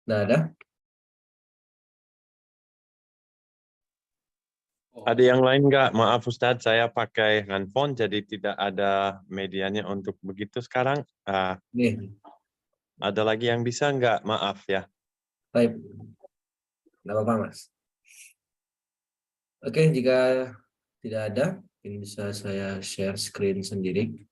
Nggak ada? Ada yang lain nggak? Maaf Ustadz, saya pakai handphone jadi tidak ada medianya untuk begitu sekarang. Nih, Ada lagi yang bisa nggak? Maaf ya. baik. Nggak apa-apa, Mas. Oke, jika tidak ada, ini bisa saya share screen sendiri.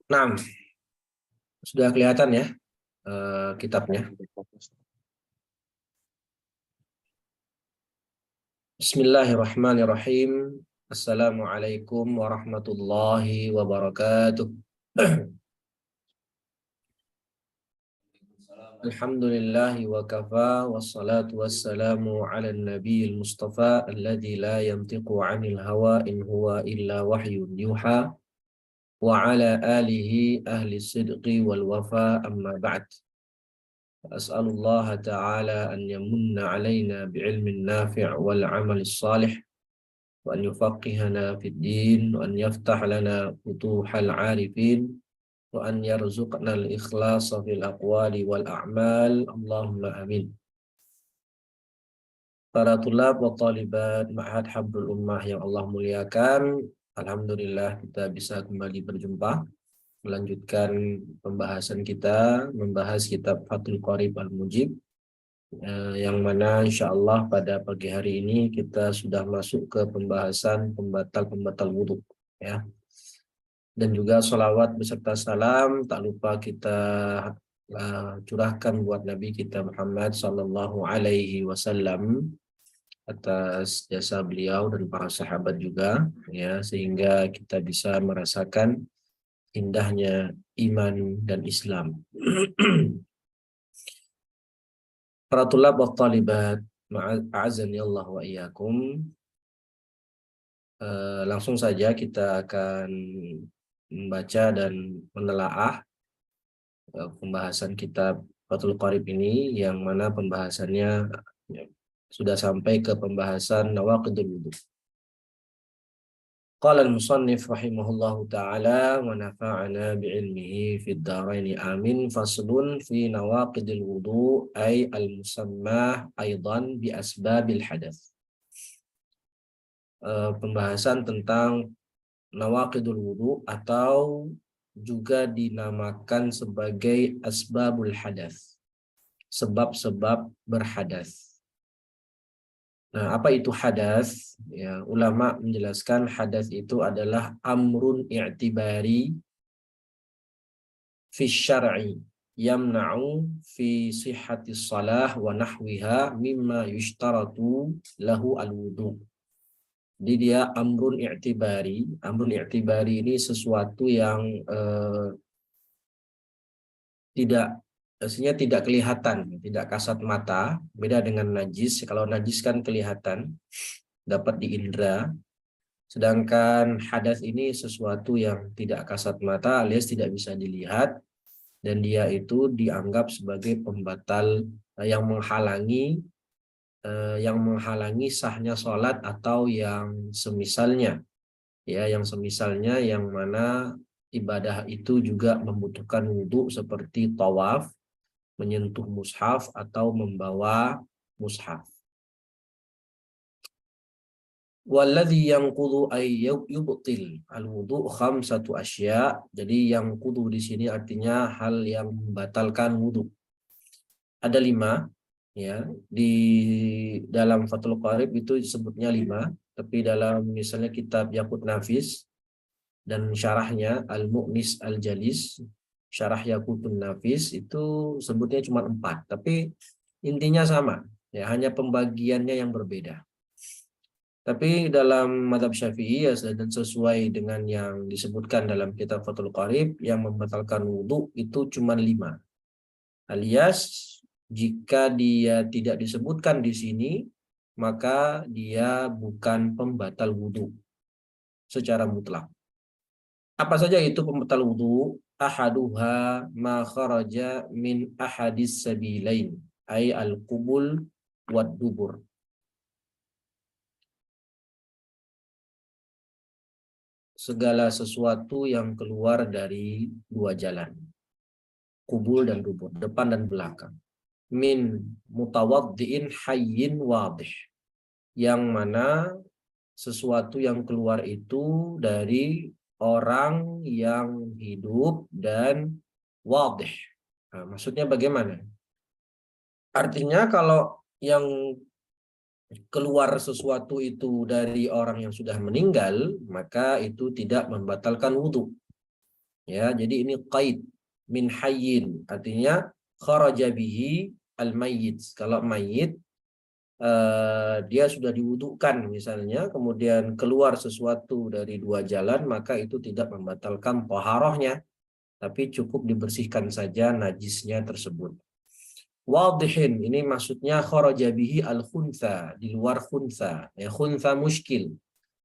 Nah, sudah kelihatan ya kitabnya. Bismillahirrahmanirrahim. Assalamualaikum warahmatullahi wabarakatuh. Alhamdulillahi wa kafa wassalatu wassalamu ala nabiyil mustafa alladhi la yantiqu anil hawa in huwa illa wahyun yuha wa ala alihi ahli sidqi wal wafa amma ba'd. As'alullah ta'ala an yamunna alaina bi'ilmin nafi' wal amalis salih wa an yufaqihana fid din wa an yaftah lana futuhal arifin wa an yarzuqna al-ikhlasa fil aqwali wal a'mal. Allahumma amin. Para tulab wa talibat Ma'had Habrul Ummah yang Allah muliakan, alhamdulillah kita bisa kembali berjumpa melanjutkan pembahasan kita, membahas kitab Fathul Qorib Al-Mujib, yang mana insyaallah pada pagi hari ini kita sudah masuk ke pembahasan pembatal-pembatal wudhu ya. Dan juga sholawat beserta salam tak lupa kita curahkan buat Nabi kita Muhammad sallallahu alaihi wasallam atas jasa beliau dan para sahabat juga ya, sehingga kita bisa merasakan indahnya iman dan Islam. Para tulab wa talibat ma'azani Allah wa iyyakum, langsung saja kita akan membaca dan menelaah pembahasan kitab Fathul Qorib ini, yang mana pembahasannya ya, sudah sampai ke pembahasan nawaqidul wudhu. Qala al-musannif rahimahullahu ta'ala wa nafa'ana bi'ilmihi fid dharaini amin. Faslun fi nawaqidil wudhu ay al-musammah aidan bi asbabil hadath. Pembahasan tentang nawaqidul wudhu atau juga dinamakan sebagai asbabul hadath, sebab-sebab berhadas. Nah, apa itu hadas? Ya, ulama menjelaskan hadas itu adalah amrun i'tibari fi syar'i yamna'u fi sihhatis salah wa nahwiha mimma yushtaratu lahu al-wudu. Jadi dia amrun i'tibari. Amrun i'tibari ini sesuatu yang tidak kelihatan, tidak kasat mata. Beda dengan najis. Kalau najis kan kelihatan, dapat diindra. Sedangkan hadas ini sesuatu yang tidak kasat mata alias tidak bisa dilihat, dan dia itu dianggap sebagai pembatal yang menghalangi sahnya sholat atau yang semisalnya, ya, yang semisalnya, yang mana ibadah itu juga membutuhkan wudhu seperti tawaf, menyentuh mushaf atau membawa mushaf. Walladhi yanqudu ay yubtil al-wudu khamsatu asya. Jadi yang kudu di sini artinya hal yang membatalkan wudu. Ada 5 ya. Di dalam Fathul Qorib itu disebutnya 5, tapi dalam misalnya kitab Yaqut Nafis dan syarahnya Al-Mu'nis Al-Jalis, syarah Yaqutun Nafis, itu sebutnya cuma 4, tapi intinya sama ya, hanya pembagiannya yang berbeda. Tapi dalam mazhab Syafi'i ya, dan sesuai dengan yang disebutkan dalam kitab Fathul Qarib, yang membatalkan wudhu itu cuma 5. Alias jika dia tidak disebutkan di sini, maka dia bukan pembatal wudhu secara mutlak. Apa saja itu pembatal wudhu? Ahaduha ma kharaja min ahadis sabilain, ay al-qubul wad dubur. Segala sesuatu yang keluar dari 2 jalan, kubul dan dubur, depan dan belakang. Min mutawaddiin hayyin wadih, yang mana sesuatu yang keluar itu dari orang yang hidup dan wadih. Nah, maksudnya bagaimana? Artinya kalau yang keluar sesuatu itu dari orang yang sudah meninggal, maka itu tidak membatalkan wudhu. Ya, jadi ini qaid min hayyin, artinya kharaja bihi al-mayyit. Kalau mayit dia sudah diwudukan misalnya, kemudian keluar sesuatu dari 2 jalan, maka itu tidak membatalkan taharahnya, tapi cukup dibersihkan saja najisnya tersebut. Wadihin, ini maksudnya kharaja bihi al-khuntha, di luar khuntha, ya khuntha muskil.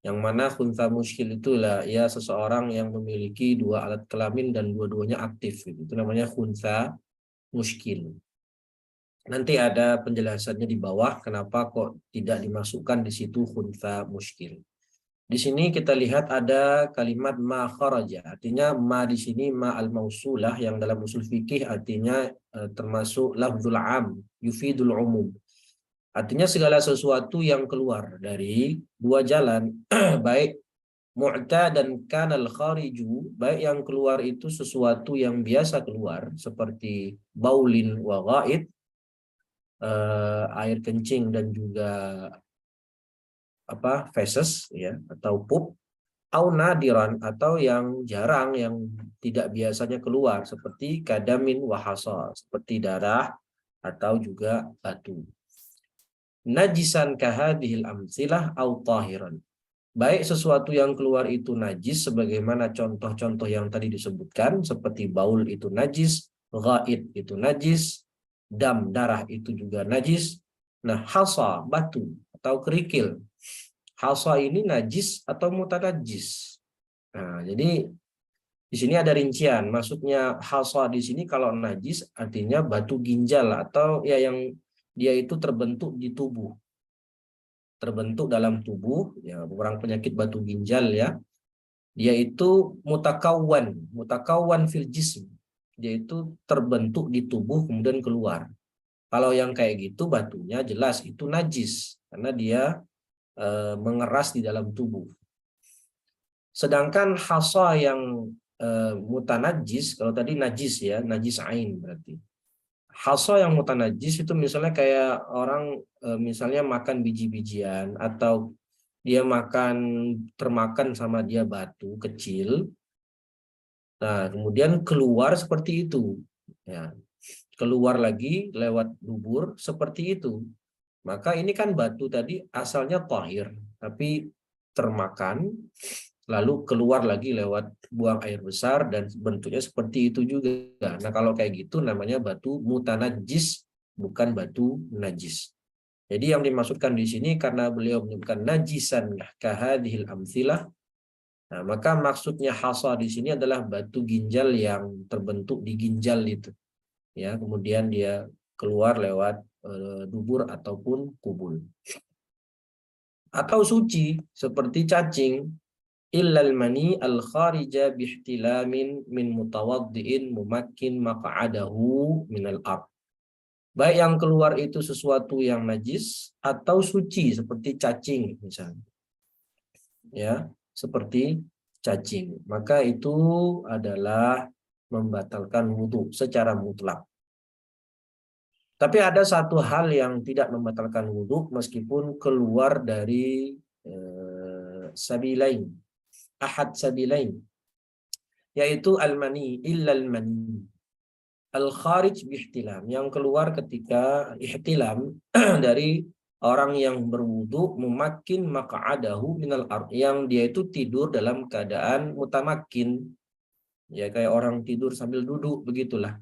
Yang mana khuntha muskil itulah ya seseorang yang memiliki 2 alat kelamin dan dua-duanya aktif, gitu. Itu namanya khuntha muskil. Nanti ada penjelasannya di bawah kenapa kok tidak dimasukkan di situ khuntha muskil. Di sini kita lihat ada kalimat ma kharaja, artinya ma di sini ma al-mausulah, yang dalam usul fikih artinya termasuk lafzul am, yufidul umum. Artinya segala sesuatu yang keluar dari 2 jalan, baik mu'ta dan kanal khariju, baik yang keluar itu sesuatu yang biasa keluar seperti baulin wa ghaid, air kencing dan juga feses ya, atau pup, au nadiran, atau yang jarang, yang tidak biasanya keluar seperti kadamin wahasa, seperti darah atau juga batu. Najisan kahadihil amsilah au tahiran, baik sesuatu yang keluar itu najis sebagaimana contoh-contoh yang tadi disebutkan, seperti baul itu najis, ghaid itu najis, dam darah itu juga najis. Nah, hasa batu atau kerikil, hasa ini najis atau mutanajis. Nah, jadi di sini ada rincian. Maksudnya hasa di sini kalau najis artinya batu ginjal, atau ya yang dia itu terbentuk di tubuh, terbentuk dalam tubuh, ya orang penyakit batu ginjal ya. Dia itu mutakawwan fil jism. Dia itu terbentuk di tubuh kemudian keluar. Kalau yang kayak gitu batunya jelas itu najis karena dia mengeras di dalam tubuh. Sedangkan hasa yang mutanajis, kalau tadi najis ya, najis ain berarti. Hasa yang mutanajis itu misalnya kayak orang misalnya makan biji-bijian, atau dia termakan sama dia batu kecil. Nah, kemudian keluar seperti itu. Ya, keluar lagi lewat dubur seperti itu. Maka ini kan batu tadi asalnya tahir, tapi termakan, lalu keluar lagi lewat buang air besar, dan bentuknya seperti itu juga. Nah, kalau kayak gitu namanya batu mutanajis, bukan batu najis. Jadi yang dimaksudkan di sini karena beliau menyebutkan najisan kahadhil amsilah, nah, maka maksudnya hasa di sini adalah batu ginjal yang terbentuk di ginjal itu. Ya, kemudian dia keluar lewat dubur ataupun kubul. Atau suci seperti cacing, illal mani al kharija bihtilamin min mutawaddiin mumakkin maq'adahu minal ard. Baik yang keluar itu sesuatu yang najis atau suci seperti cacing misalnya. Ya, seperti cacing. Maka itu adalah membatalkan wudhu secara mutlak. Tapi ada satu hal yang tidak membatalkan wudhu meskipun keluar dari sabilain, ahad sabilain, yaitu al-mani, illal mani. Al-kharij bihtilam, yang keluar ketika ihtilam dari orang yang berwudu memakin maq'adahu minal ard, yang dia itu tidur dalam keadaan mutamakin, ya kayak orang tidur sambil duduk begitulah,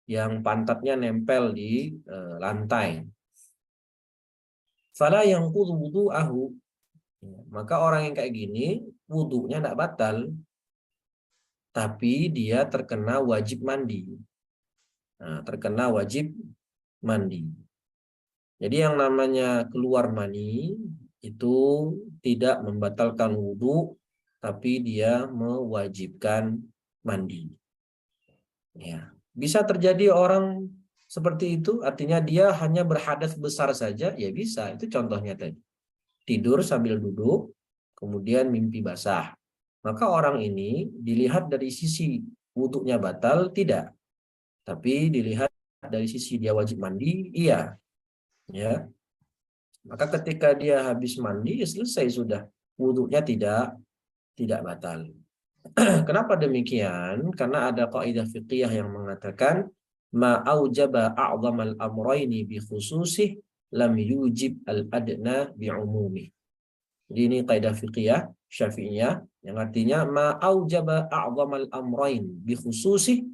yang pantatnya nempel di lantai. Fala yanqudhu wudu'ahu, maka orang yang kayak gini wudunya tidak batal, tapi dia terkena wajib mandi. Nah, terkena wajib mandi. Jadi yang namanya keluar mani itu tidak membatalkan wudhu, tapi dia mewajibkan mandi. Ya. Bisa terjadi orang seperti itu, artinya dia hanya berhadas besar saja, ya bisa. Itu contohnya tadi. Tidur sambil duduk, kemudian mimpi basah. Maka orang ini dilihat dari sisi wudhunya batal, tidak. Tapi dilihat dari sisi dia wajib mandi, iya. Ya, maka ketika dia habis mandi ya selesai sudah, wudhunya tidak batal. Kenapa demikian? Karena ada kaidah fiqhiyah yang mengatakan ma aujaba a'zamal amrayni bi khususih lam yujib al adna bi umumi. Jadi ini kaidah fiqhiyah Syafi'iyah yang artinya ma aujaba a'zamal amrayn bi khususih,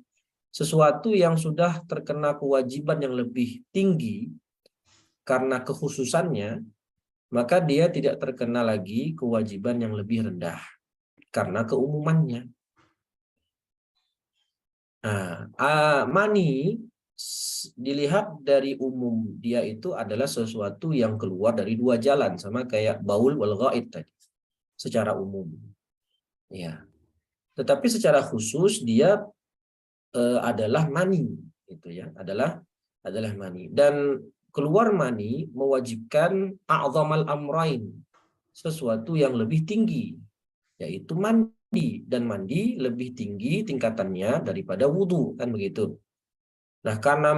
sesuatu yang sudah terkena kewajiban yang lebih tinggi karena kekhususannya, maka dia tidak terkena lagi kewajiban yang lebih rendah karena keumumannya. Nah, mani dilihat dari umum, dia itu adalah sesuatu yang keluar dari dua jalan, sama kayak baul wal ghaid tadi, secara umum. Ya. Tetapi secara khusus dia adalah mani, itu ya, adalah mani. Dan keluar mani mewajibkan a'zamal amrain, sesuatu yang lebih tinggi, yaitu mandi, dan mandi lebih tinggi tingkatannya daripada wudhu, kan begitu. Nah, karena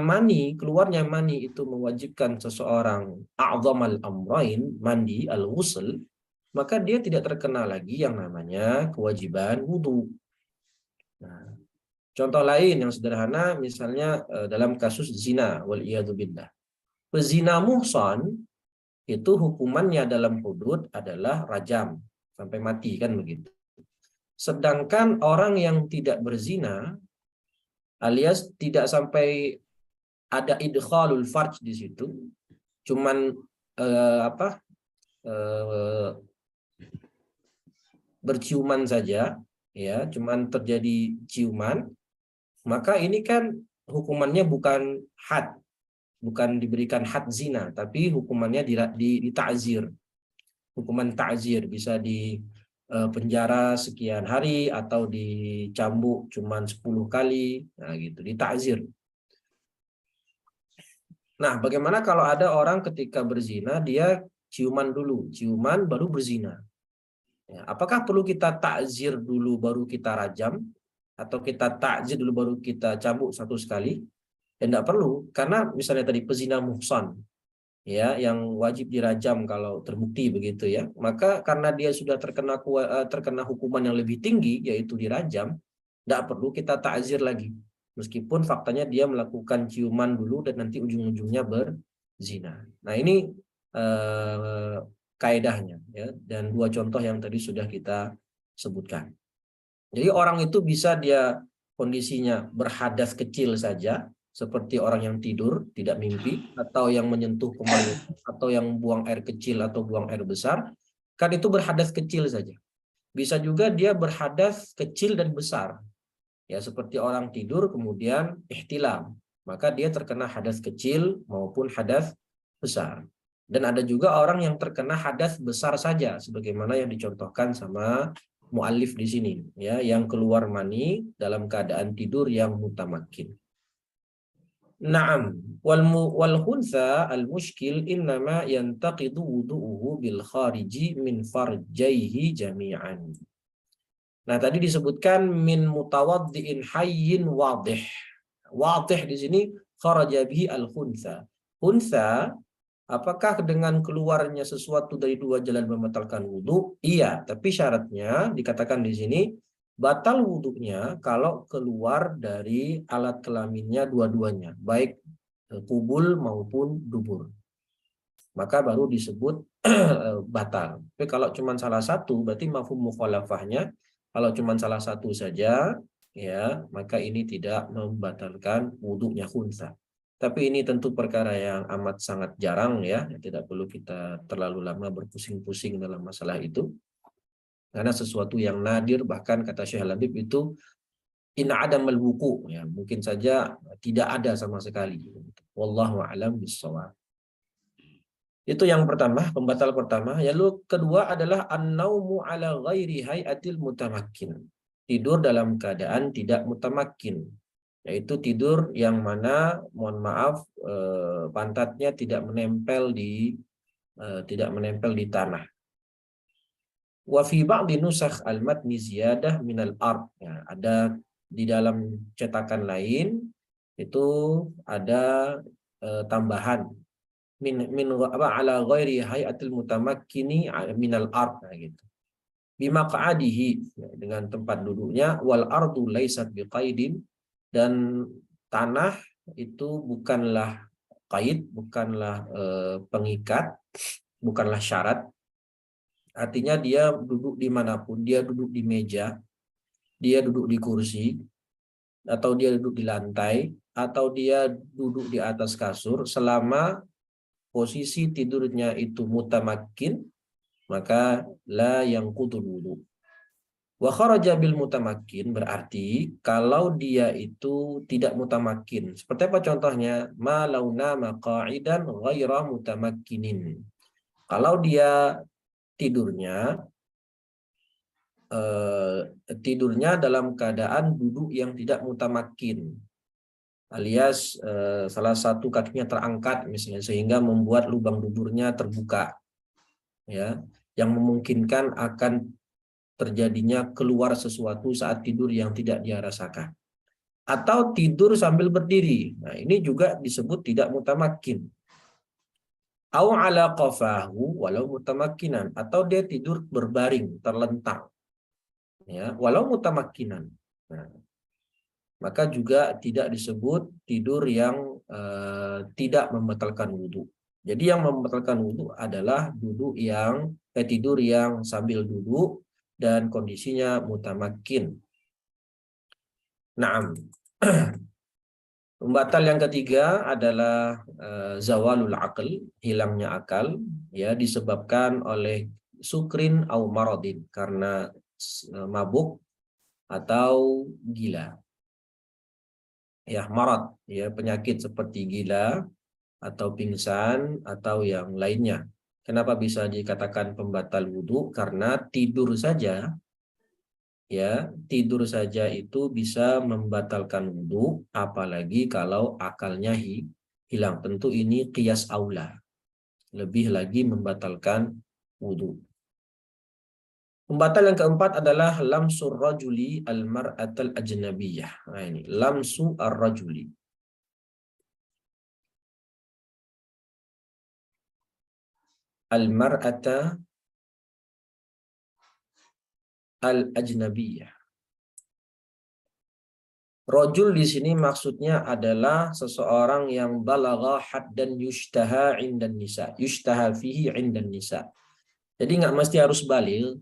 keluarnya mani itu mewajibkan seseorang a'zamal amrain, mandi al-ghusl, maka dia tidak terkena lagi yang namanya kewajiban wudhu. Nah, contoh lain yang sederhana, misalnya dalam kasus zina, wal'iyadzubillah. Pezina muhsan itu hukumannya dalam hudud adalah rajam, sampai mati, kan begitu. Sedangkan orang yang tidak berzina, alias tidak sampai ada idkhalul farj di situ, cuman berciuman saja, ya, cuman terjadi ciuman, maka ini kan hukumannya bukan had, bukan diberikan had zina, tapi hukumannya di ta'zir. Hukuman ta'zir bisa di penjara sekian hari atau dicambuk cuman 10 kali, nah gitu, di ta'zir. Nah, bagaimana kalau ada orang ketika berzina dia ciuman dulu, ciuman baru berzina? Ya, apakah perlu kita ta'zir dulu baru kita rajam, atau kita ta'zir dulu baru kita cambuk satu sekali? Ya, tidak perlu, karena misalnya tadi pezina muhsan, ya, yang wajib dirajam kalau terbukti begitu ya, maka karena dia sudah terkena hukuman yang lebih tinggi yaitu dirajam, tidak perlu kita ta'zir lagi, meskipun faktanya dia melakukan ciuman dulu dan nanti ujung-ujungnya berzina. Nah, ini kaidahnya ya, dan dua contoh yang tadi sudah kita sebutkan. Jadi orang itu bisa dia kondisinya berhadas kecil saja, seperti orang yang tidur, tidak mimpi, atau yang menyentuh kemaluan, atau yang buang air kecil atau buang air besar, kan itu berhadas kecil saja. Bisa juga dia berhadas kecil dan besar, ya, seperti orang tidur kemudian ihtilam, maka dia terkena hadas kecil maupun hadas besar. Dan ada juga orang yang terkena hadas besar saja, sebagaimana yang dicontohkan sama muallif di sini, ya, yang keluar mani dalam keadaan tidur yang mutamakin. Naam, wal khuntha al mushkil innama yantaqidu wudu'uhu bil khariji min farjaihi jami'an. Nah, tadi disebutkan min mutawaddi'in hayyin wadih. Wadih di sini kharaja bihi al khuntha. Khuntha, apakah dengan keluarnya sesuatu dari dua jalan membatalkan wudhu? Iya, tapi syaratnya dikatakan di sini batal wudhunya kalau keluar dari alat kelaminnya dua-duanya, baik kubul maupun dubur. maka baru disebut batal. Tapi kalau cuma salah satu, berarti mafhum mukhalafahnya kalau cuma salah satu saja, ya maka ini tidak membatalkan wudhunya khunsa. Tapi ini tentu perkara yang amat sangat jarang ya, tidak perlu kita terlalu lama berpusing-pusing dalam masalah itu. Karena sesuatu yang nadir, bahkan kata Syekh Al-Habib itu in adamal wuqu, ya mungkin saja tidak ada sama sekali. Wallahu a'lam bissawab. Itu yang pertama, pembatal pertama. Lalu kedua adalah an-naumu ala ghairi hayatil mutamakkin. Tidur dalam keadaan tidak mutamakkin. Yaitu tidur yang mana, mohon maaf, pantatnya tidak menempel di tanah. Wa fi ba'di nusakh al-matni ziyadah minal ard. Ya, ada di dalam cetakan lain itu ada tambahan min ala ghairi hayatil mutamakkini minal ard, gitu. Bimaq'adihi, dengan tempat duduknya, wal ardu laisat biqaidin, dan tanah itu bukanlah qaid, bukanlah pengikat, bukanlah syarat. Artinya dia duduk dimanapun, dia duduk di meja, dia duduk di kursi, atau dia duduk di lantai, atau dia duduk di atas kasur, selama posisi tidurnya itu mutamakkin, maka la yang kutul wudu. Wa kharaja bil mutamakkin, berarti kalau dia itu tidak mutamakkin. Seperti apa contohnya? Ma launa maqa'idan ghaira mutamakkinin. Kalau dia tidurnya dalam keadaan duduk yang tidak mutamakkin, alias salah satu kakinya terangkat misalnya, sehingga membuat lubang duburnya terbuka, ya, yang memungkinkan akan terjadinya keluar sesuatu saat tidur yang tidak dia rasakan, atau tidur sambil berdiri. Nah, ini juga disebut tidak mutamakkin. Au ala qafahu walau mutamakkinan, atau dia tidur berbaring terlentang, ya, walau mutamakkinan. Nah, maka juga tidak disebut tidur yang tidak membatalkan wudhu. Jadi yang membatalkan wudhu adalah tidur yang sambil duduk dan kondisinya mutamakkin. Naam. Pembatal yang ketiga adalah zawalul aql, hilangnya akal, ya, disebabkan oleh sukrin au maradin, karena mabuk atau gila. Ya, marad, ya, penyakit seperti gila atau pingsan atau yang lainnya. Kenapa bisa dikatakan pembatal wudhu? Karena tidur saja, ya, tidur saja itu bisa membatalkan wudhu, apalagi kalau akalnya hilang. Tentu ini qiyas aula, lebih lagi membatalkan wudhu. Pembatal yang keempat adalah lamsur rajuli al-mar'atal ajnabiyah. Nah, ini lamsu ar-rajuli. Al-mar'ata al-ajnabiyah. Rajul di sini maksudnya adalah seseorang yang balagha haddan yushtaha 'indan nisa, yushtaha fihi 'indan nisa. Jadi nggak mesti harus baligh.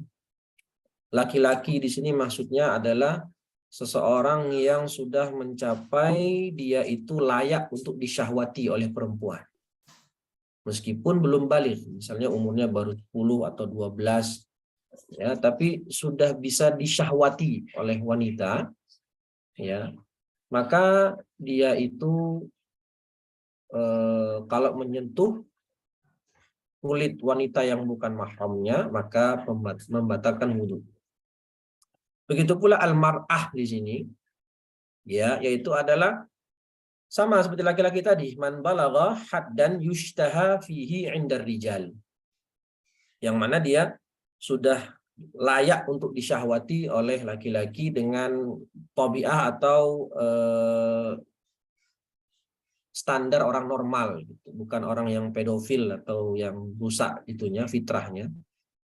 Laki-laki di sini maksudnya adalah seseorang yang sudah mencapai dia itu layak untuk disyahwati oleh perempuan. Meskipun belum baligh, misalnya umurnya baru 10 atau 12, ya, tapi sudah bisa disyahwati oleh wanita, ya, maka dia itu kalau menyentuh kulit wanita yang bukan mahramnya, maka membatalkan wudhu. Begitu pula al-mar'ah di sini, ya, yaitu adalah sama seperti laki-laki tadi, man balagha haddan yushtaha fihi 'indar rijal. Yang mana dia sudah layak untuk disyahwati oleh laki-laki dengan tabiah atau standar orang normal, gitu. Bukan orang yang pedofil atau yang rusak itunya, fitrahnya.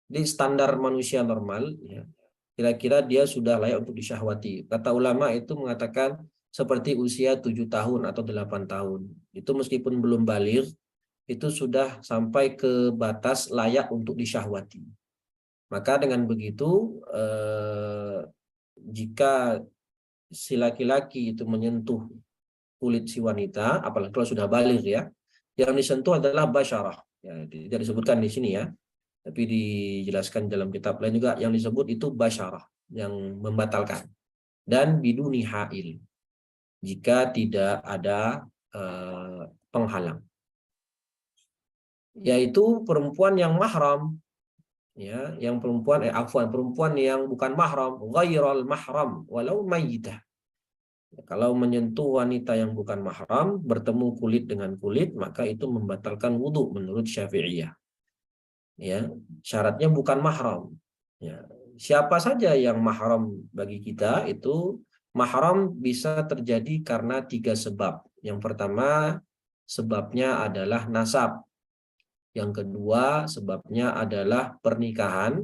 Jadi standar manusia normal, ya, kira-kira dia sudah layak untuk disyahwati. Kata ulama itu mengatakan seperti usia 7 tahun atau 8 tahun. Itu meskipun belum baligh, itu sudah sampai ke batas layak untuk disyahwati. Maka dengan begitu, jika si laki-laki itu menyentuh kulit si wanita, apalagi kalau sudah balik ya, yang disentuh adalah basyarah. Ya, tidak disebutkan di sini ya, tapi dijelaskan dalam kitab lain juga yang disebut itu basyarah, yang membatalkan. Dan biduni hail, jika tidak ada penghalang, yaitu perempuan yang mahram, ya, yang perempuan yang bukan mahram, ghairal mahram walau mayyitah. Kalau menyentuh wanita yang bukan mahram, bertemu kulit dengan kulit, maka itu membatalkan wudhu menurut Syafi'iyah. Ya, syaratnya bukan mahram. Ya, siapa saja yang mahram bagi kita itu mahram bisa terjadi karena 3 sebab. Yang pertama, sebabnya adalah nasab. Yang kedua, sebabnya adalah pernikahan.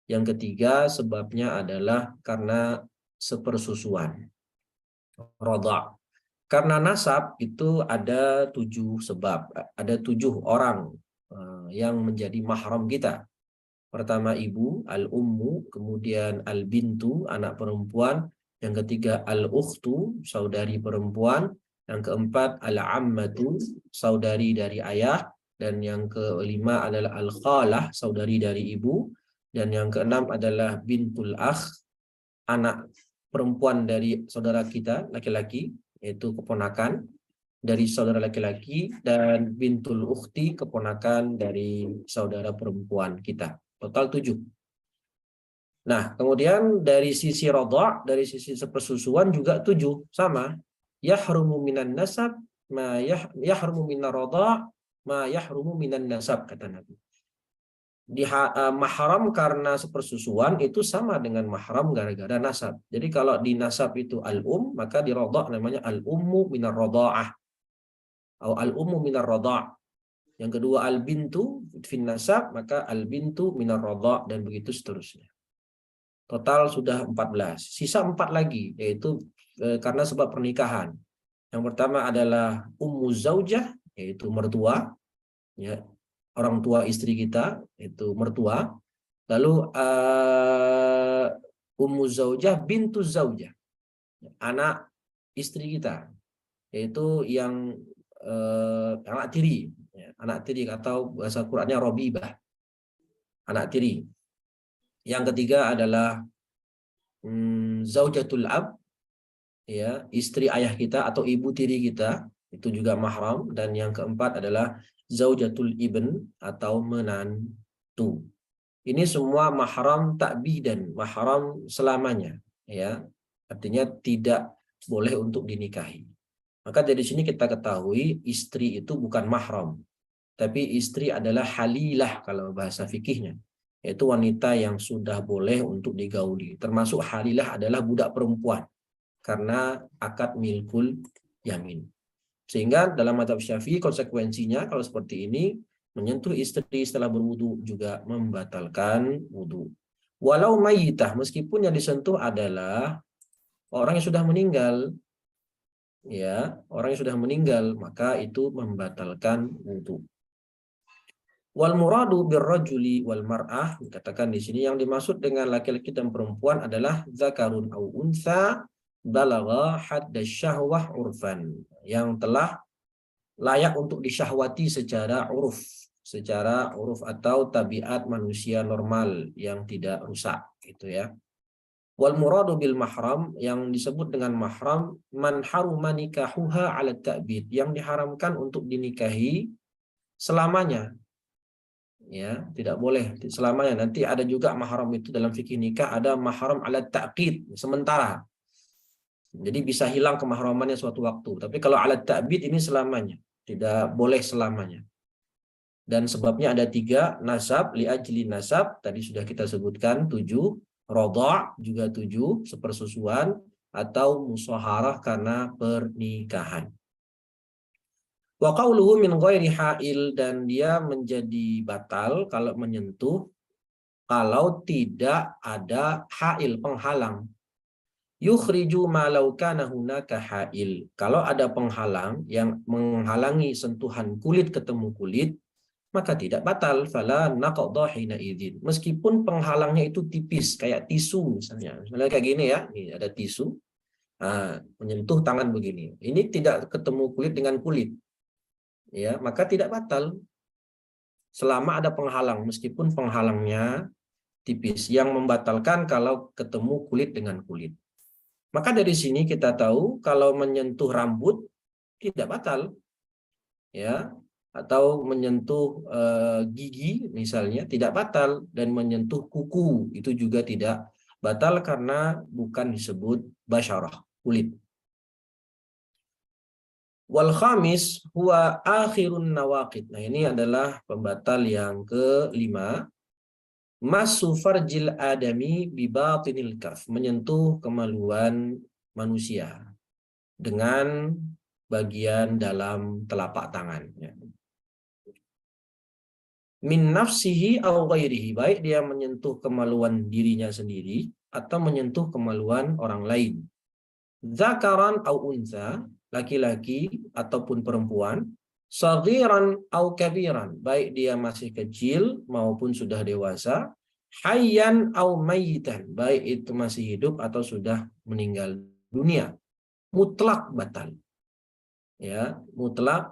Yang ketiga, sebabnya adalah karena sepersusuan. Rodha. Karena nasab itu ada 7 sebab, ada 7 orang yang menjadi mahram kita. Pertama ibu, al-ummu, kemudian al-bintu, anak perempuan, yang ketiga al-ukhtu, saudari perempuan, yang keempat al-ammatu, saudari dari ayah, dan yang kelima adalah al-khalah, saudari dari ibu, dan yang keenam adalah bintul akh, anak perempuan dari saudara kita laki-laki, yaitu keponakan dari saudara laki-laki, dan bintul ukhti, keponakan dari saudara perempuan kita. Total 7. Nah, kemudian dari sisi rodha, dari sisi sepersusuan juga 7, sama. Yahrumu minan nasab, yahrumu minan rodha, ma yahrumu minan nasab, kata Nabi. Mahram karena sepersusuan itu sama dengan mahram gara-gara nasab. Jadi kalau di nasab itu al-um, maka di rodha namanya al-ummu minar rodha'ah atau al-ummu minar rodha'. Yang kedua al-bintu fin nasab, maka al-bintu minar rodha', dan begitu seterusnya. Total sudah 14. Sisa 4 lagi, yaitu karena sebab pernikahan. Yang pertama adalah ummu zaujah, yaitu mertua, ya, orang tua istri kita, itu mertua. Lalu ummu zaujah bintu zaujah, anak istri kita, yaitu yang anak tiri, ya, anak tiri atau bahasa Qur'annya robibah, anak tiri. Yang ketiga adalah zaujatul ab, ya, istri ayah kita atau ibu tiri kita, itu juga mahram. Dan yang keempat adalah zaujatul ibn atau menantu. Ini semua mahram ta'bidan, mahram selamanya, ya. Artinya tidak boleh untuk dinikahi. Maka dari sini kita ketahui istri itu bukan mahram, tapi istri adalah halilah kalau bahasa fikihnya, yaitu wanita yang sudah boleh untuk digauli. Termasuk halilah adalah budak perempuan karena akad milkul yamin. Sehingga dalam mazhab Syafi'i konsekuensinya kalau seperti ini, menyentuh istri setelah berwudu juga membatalkan wudu. Walau mayyitah, meskipun yang disentuh adalah orang yang sudah meninggal, ya, orang yang sudah meninggal, maka itu membatalkan wudu. Wal muradu birrajuli wal mar'ah, dikatakan di sini yang dimaksud dengan laki-laki dan perempuan adalah zakarun au unsa balagha hadda syahwah urfan, yang telah layak untuk disyahwati secara uruf atau tabiat manusia normal yang tidak rusak, gitu ya. Wal muradu bil mahram, yang disebut dengan mahram, man haruma nikahuha ala ta'bid, yang diharamkan untuk dinikahi selamanya, ya, tidak boleh selamanya. Nanti ada juga mahram itu dalam fikih nikah, ada mahram ala ta'qid, sementara. Jadi bisa hilang kemahramannya suatu waktu. Tapi kalau ala ta'bid ini selamanya, tidak boleh selamanya. Dan sebabnya ada 3, nasab, li'ajli nasab, tadi sudah kita sebutkan 7, rodha' juga 7, sepersusuan, atau musaharah karena pernikahan. Wa qauluhu min ghairi hail, dan dia menjadi batal kalau menyentuh kalau tidak ada hail, penghalang. Yukhriju ma law kana hunaka ha'il. Kalau ada penghalang yang menghalangi sentuhan kulit ketemu kulit, maka tidak batal. Fala naqdha hina idzin. Meskipun penghalangnya itu tipis, kayak tisu misalnya. Misalnya kayak gini ya, nih ada tisu. Nah, menyentuh tangan begini. Ini tidak ketemu kulit dengan kulit. Ya, maka tidak batal selama ada penghalang, meskipun penghalangnya tipis. Yang membatalkan kalau ketemu kulit dengan kulit. Maka dari sini kita tahu kalau menyentuh rambut tidak batal, ya, atau menyentuh gigi misalnya tidak batal, dan menyentuh kuku itu juga tidak batal karena bukan disebut basyarah, kulit. Wal khamis huwa akhirun nawaqid. Nah, ini adalah pembatal yang kelima. Masu farjil adami bibatinil kaf, menyentuh kemaluan manusia dengan bagian dalam telapak tangan. Min nafsihi au ghairihi, baik dia menyentuh kemaluan dirinya sendiri atau menyentuh kemaluan orang lain. Zakaran au unsa, laki-laki ataupun perempuan. Saghiran au kabiran, baik dia masih kecil maupun sudah dewasa. Hayyan au mayitan, baik itu masih hidup atau sudah meninggal dunia. Mutlak batal. Ya, mutlak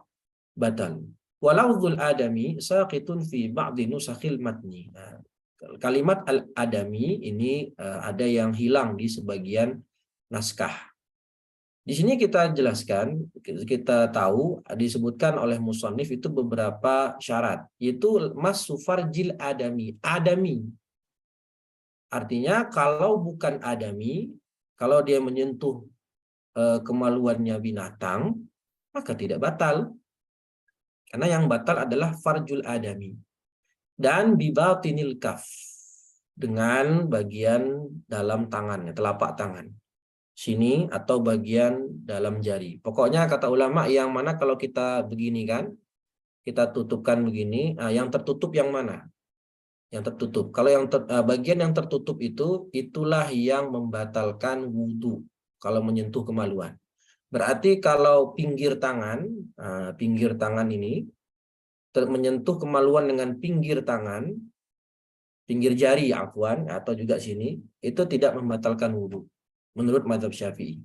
batal. Walauzul adami saqitun fi ba'di nusakhil matni. Nah, kalimat al-adami ini ada yang hilang di sebagian naskah. Di sini kita jelaskan, kita tahu disebutkan oleh musannif itu beberapa syarat, yaitu masu farjil adami. Adami artinya kalau bukan adami, kalau dia menyentuh kemaluannya binatang, maka tidak batal. Karena yang batal adalah farjul adami. Dan bibatinil kaf, dengan bagian dalam tangannya, telapak tangan. Sini atau bagian dalam jari. Pokoknya kata ulama yang mana kalau kita begini kan, kita tutupkan begini, nah yang tertutup yang mana? Yang tertutup. Kalau yang bagian yang tertutup itu, itulah yang membatalkan wudhu kalau menyentuh kemaluan. Berarti kalau pinggir tangan ini menyentuh kemaluan dengan pinggir tangan, pinggir jari afwan, atau juga sini, itu tidak membatalkan wudhu menurut mazhab Syafi'i.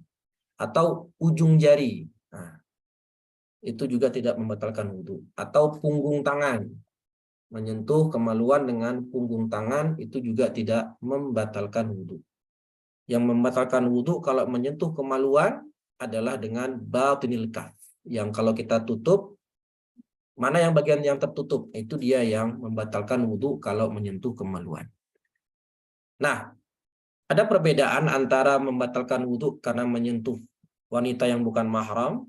Atau ujung jari, nah, itu juga tidak membatalkan wudhu. Atau punggung tangan, menyentuh kemaluan dengan punggung tangan itu juga tidak membatalkan wudhu. Yang membatalkan wudhu kalau menyentuh kemaluan adalah dengan batinil kaf, yang kalau kita tutup, mana yang bagian yang tertutup, itu dia yang membatalkan wudhu kalau menyentuh kemaluan. Nah, ada perbedaan antara membatalkan wudhu karena menyentuh wanita yang bukan mahram,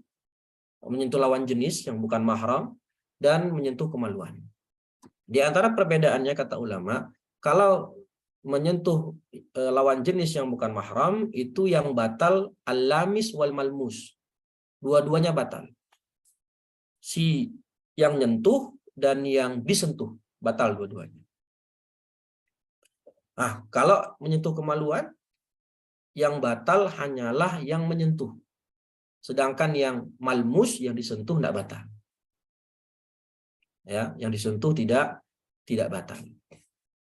menyentuh lawan jenis yang bukan mahram, dan menyentuh kemaluan. Di antara perbedaannya kata ulama, kalau menyentuh lawan jenis yang bukan mahram, itu yang batal al-lamis wal malmus. Dua-duanya batal. Si yang nyentuh dan yang disentuh batal dua-duanya. Nah, kalau menyentuh kemaluan, yang batal hanyalah yang menyentuh. Sedangkan yang malmus, yang disentuh tidak batal. Ya, yang disentuh tidak batal.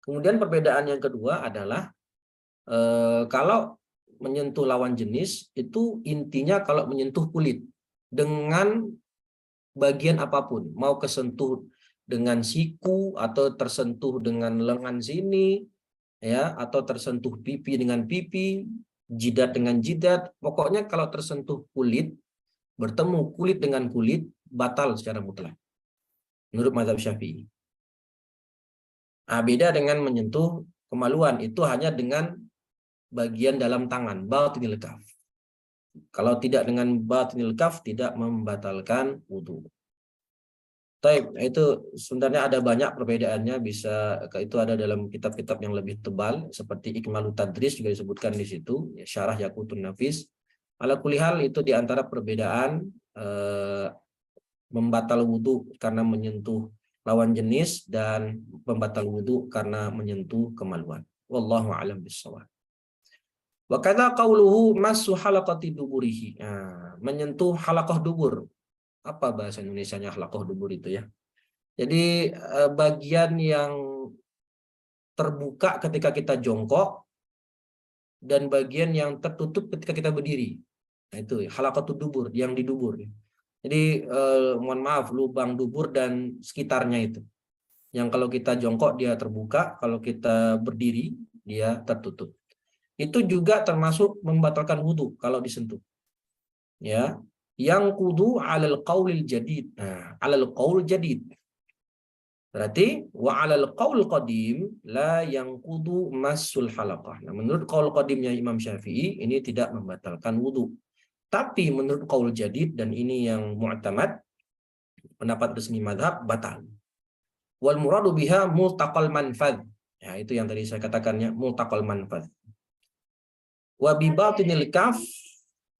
Kemudian perbedaan yang kedua adalah kalau menyentuh lawan jenis itu intinya kalau menyentuh kulit dengan bagian apapun, mau kesentuh dengan siku atau tersentuh dengan lengan sini, ya, atau tersentuh pipi dengan pipi, jidat dengan jidat, pokoknya kalau tersentuh kulit, bertemu kulit dengan kulit, batal secara mutlak menurut mazhab Syafi'i. Nah, beda dengan menyentuh kemaluan, itu hanya dengan bagian dalam tangan, batinil kaf. Kalau tidak dengan batinil kaf, tidak membatalkan wudhu. Taib, itu sebenarnya ada banyak perbedaannya, bisa itu ada dalam kitab-kitab yang lebih tebal seperti Ikmalut Tadris juga disebutkan di situ, ya, Syarah Yaqutun Nafis. Ala kulli hal itu di antara perbedaan membatal wudhu karena menyentuh lawan jenis dan membatal wudhu karena menyentuh kemaluan. Wallahu a'lam bishawab. Wa kadza qauluhu massu halaqati duburihi. Nah, menyentuh halaqah dubur. Apa bahasa Indonesianya halaqah dubur itu ya? Jadi bagian yang terbuka ketika kita jongkok dan bagian yang tertutup ketika kita berdiri. Nah, itu halaqatud dubur, yang di dubur. Jadi mohon maaf, lubang dubur dan sekitarnya itu. Yang kalau kita jongkok dia terbuka, kalau kita berdiri dia tertutup. Itu juga termasuk membatalkan wudhu kalau disentuh. Ya, yang kudu alal qaulil jadid. Nah, alal qaul jadid. Berarti wa alal qaul qadim la yang kudu masul halaqah. Nah, menurut qaul qadimnya Imam Syafi'i ini tidak membatalkan wudhu. Tapi menurut qaul jadid, dan ini yang mu'tamad, pendapat resmi madhab, batal. Wal muradu biha multaqal manfad. Ya, itu yang tadi saya katakannya, multaqal manfad. Wa bi batinil kaf,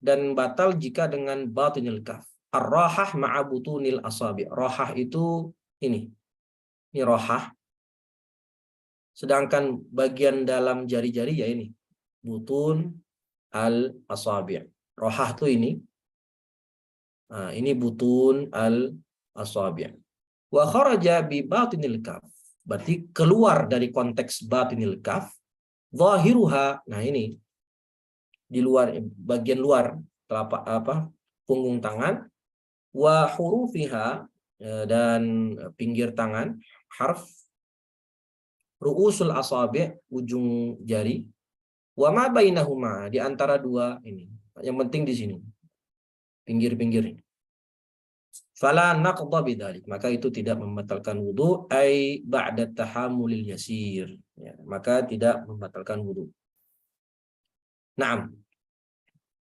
dan batal jika dengan batinil kaf. Ar-rahah ma'a butunil asabi. Rahah itu ini rahah. Sedangkan bagian dalam jari-jari ya ini butun al-asabi'. Rahah itu ini. Nah, ini butun al-asabi'. Wa kharaja bi batinil kaf. Berarti keluar dari konteks batinil kaf. Zahiruha. Nah, ini di luar, bagian luar telapak punggung tangan, wa hurufiha, dan pinggir tangan, harf, ru'usul asabi', ujung jari, wa ma bainahuma, di antara dua ini. Yang penting di sini, pinggir-pinggir. Fala naqdha bidzalik, maka itu tidak membatalkan wudu, ai ba'da tahammulil yasir. Ya, maka tidak membatalkan wudu. Naam.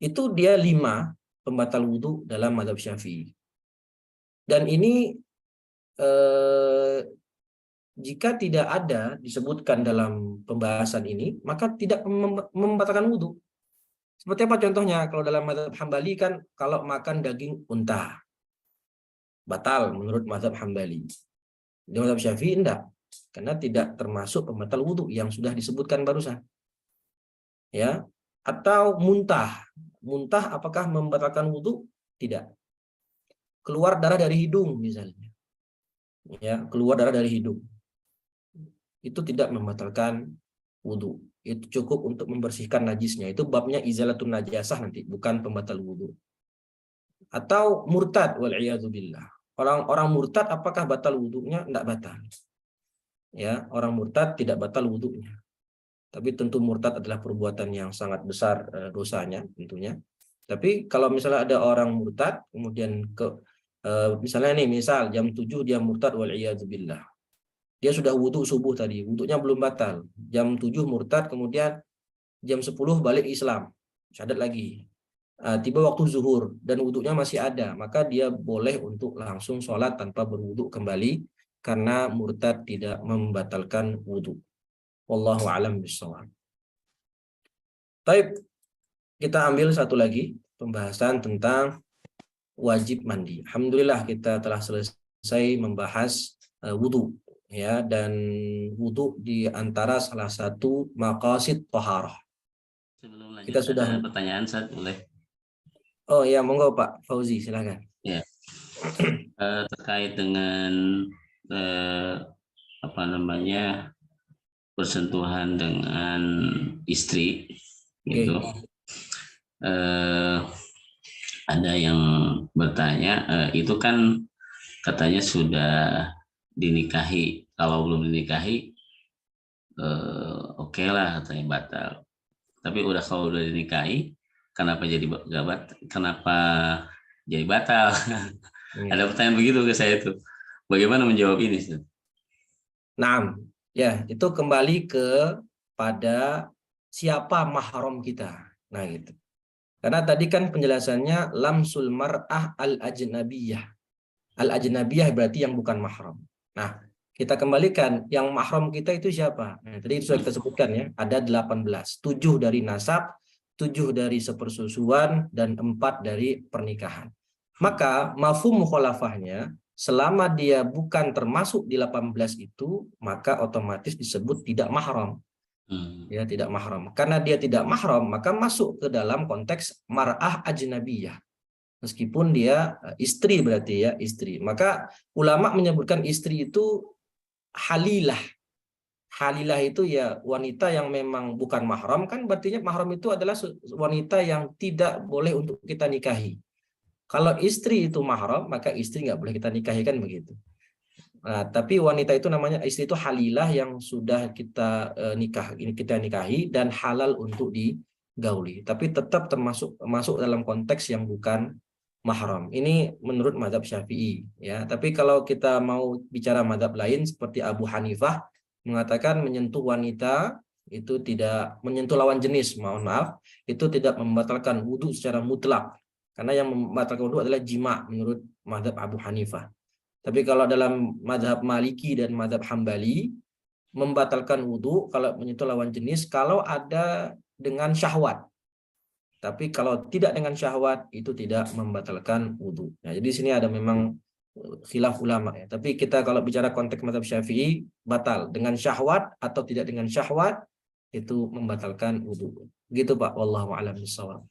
Itu dia 5 pembatal wudhu dalam mazhab Syafi'i. Dan ini jika tidak ada disebutkan dalam pembahasan ini, maka tidak membatalkan wudhu. Seperti apa contohnya? Kalau dalam mazhab Hambali kan kalau makan daging unta, batal menurut mazhab Hambali. Di mazhab Syafi'i enggak, karena tidak termasuk pembatal wudhu yang sudah disebutkan barusan. Ya, atau muntah. Muntah apakah membatalkan wudhu? Tidak. Keluar darah dari hidung misalnya. Ya, keluar darah dari hidung. Itu tidak membatalkan wudhu. Itu cukup untuk membersihkan najisnya. Itu babnya izalatun najasah nanti, bukan pembatal wudhu. Atau murtad, wal'iyadzubillah. Orang murtad apakah batal wudhunya? Tidak batal. Ya, orang murtad tidak batal wudhunya. Tapi tentu murtad adalah perbuatan yang sangat besar dosanya tentunya. Tapi kalau misalnya ada orang murtad kemudian misalnya nih, misal jam 7 dia murtad, wal'iyadzubillah. Dia sudah wudhu subuh tadi, wudhunya belum batal. Jam 7 murtad, kemudian jam 10 balik Islam, syahadat lagi. Tiba waktu zuhur dan wudhunya masih ada, maka dia boleh untuk langsung sholat tanpa berwudhu kembali karena murtad tidak membatalkan wudhu. Wallahu a'lam bishawab. Baik, kita ambil satu lagi pembahasan tentang wajib mandi. Alhamdulillah kita telah selesai membahas wudhu, ya, dan wudhu di antara salah satu maqasid thaharah. Sebelum lanjut, Kita sudah ada pertanyaan, Ustaz, boleh? Oh ya, monggo Pak Fauzi, silakan. Ya, terkait dengan apa namanya, bersentuhan dengan istri, gitu. Ada yang bertanya, itu kan katanya sudah dinikahi. Kalau belum dinikahi, oke lah katanya batal. Tapi kalau udah dinikahi, kenapa jadi kenapa jadi batal? Ada pertanyaan begitu ke saya tuh. Bagaimana menjawab ini? Nah, ya, itu kembali pada siapa mahram kita. Nah, gitu. Karena tadi kan penjelasannya lamsul mar'ah al-ajnabiyah. Al-ajnabiyah berarti yang bukan mahram. Nah, kita kembalikan yang mahram kita itu siapa? Nah, tadi itu sudah kita sebutkan ya, ada 18. 7 dari nasab, 7 dari sepersusuan, dan 4 dari pernikahan. Maka mafhum mukhalafahnya, selama dia bukan termasuk di 18 itu, maka otomatis disebut tidak mahram. Ya, tidak mahram. Karena dia tidak mahram, maka masuk ke dalam konteks mar'ah ajnabiyah. Meskipun dia istri, berarti ya, istri. Maka ulama menyebutkan istri itu halilah. Halilah itu ya wanita yang memang bukan mahram, kan berarti mahram itu adalah wanita yang tidak boleh untuk kita nikahi. Kalau istri itu mahram, maka istri nggak boleh kita nikahi, kan begitu. Nah, tapi wanita itu namanya istri itu halilah yang sudah kita kita nikahi dan halal untuk digauli. Tapi tetap masuk dalam konteks yang bukan mahram. Ini menurut mazhab Syafi'i, ya. Tapi kalau kita mau bicara mazhab lain seperti Abu Hanifah mengatakan menyentuh wanita itu tidak menyentuh lawan jenis, mohon maaf, itu tidak membatalkan wudhu secara mutlak. Karena yang membatalkan wudhu adalah jima menurut mazhab Abu Hanifah. Tapi kalau dalam mazhab Maliki dan mazhab Hambali membatalkan wudhu kalau menyentuh lawan jenis kalau ada dengan syahwat. Tapi kalau tidak dengan syahwat itu tidak membatalkan wudhu. Nah, jadi di sini ada memang khilaf ulama ya. Tapi kita kalau bicara konteks mazhab Syafi'i batal dengan syahwat atau tidak dengan syahwat itu membatalkan wudhu. Gitu Pak. Wallahu a'lam bishawab.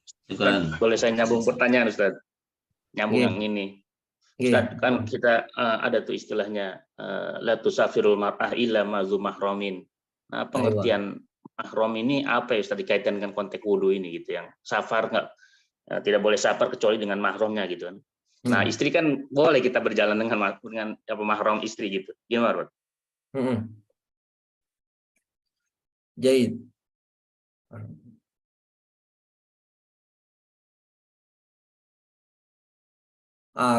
Boleh saya nyambung pertanyaan Ustaz? Nyambung yang ini. Ustaz, kan kita ada tuh istilahnya la tusafirul mar'ah illa mazu mahramin. Nah, pengertian mahram ini apa ya Ustaz dikaitkan dengan konteks wudu ini gitu, yang safar tidak boleh safar kecuali dengan mahramnya gitu kan. Nah, istri kan boleh kita berjalan dengan apa mahram istri gitu. Gimana, Pak? Jaid.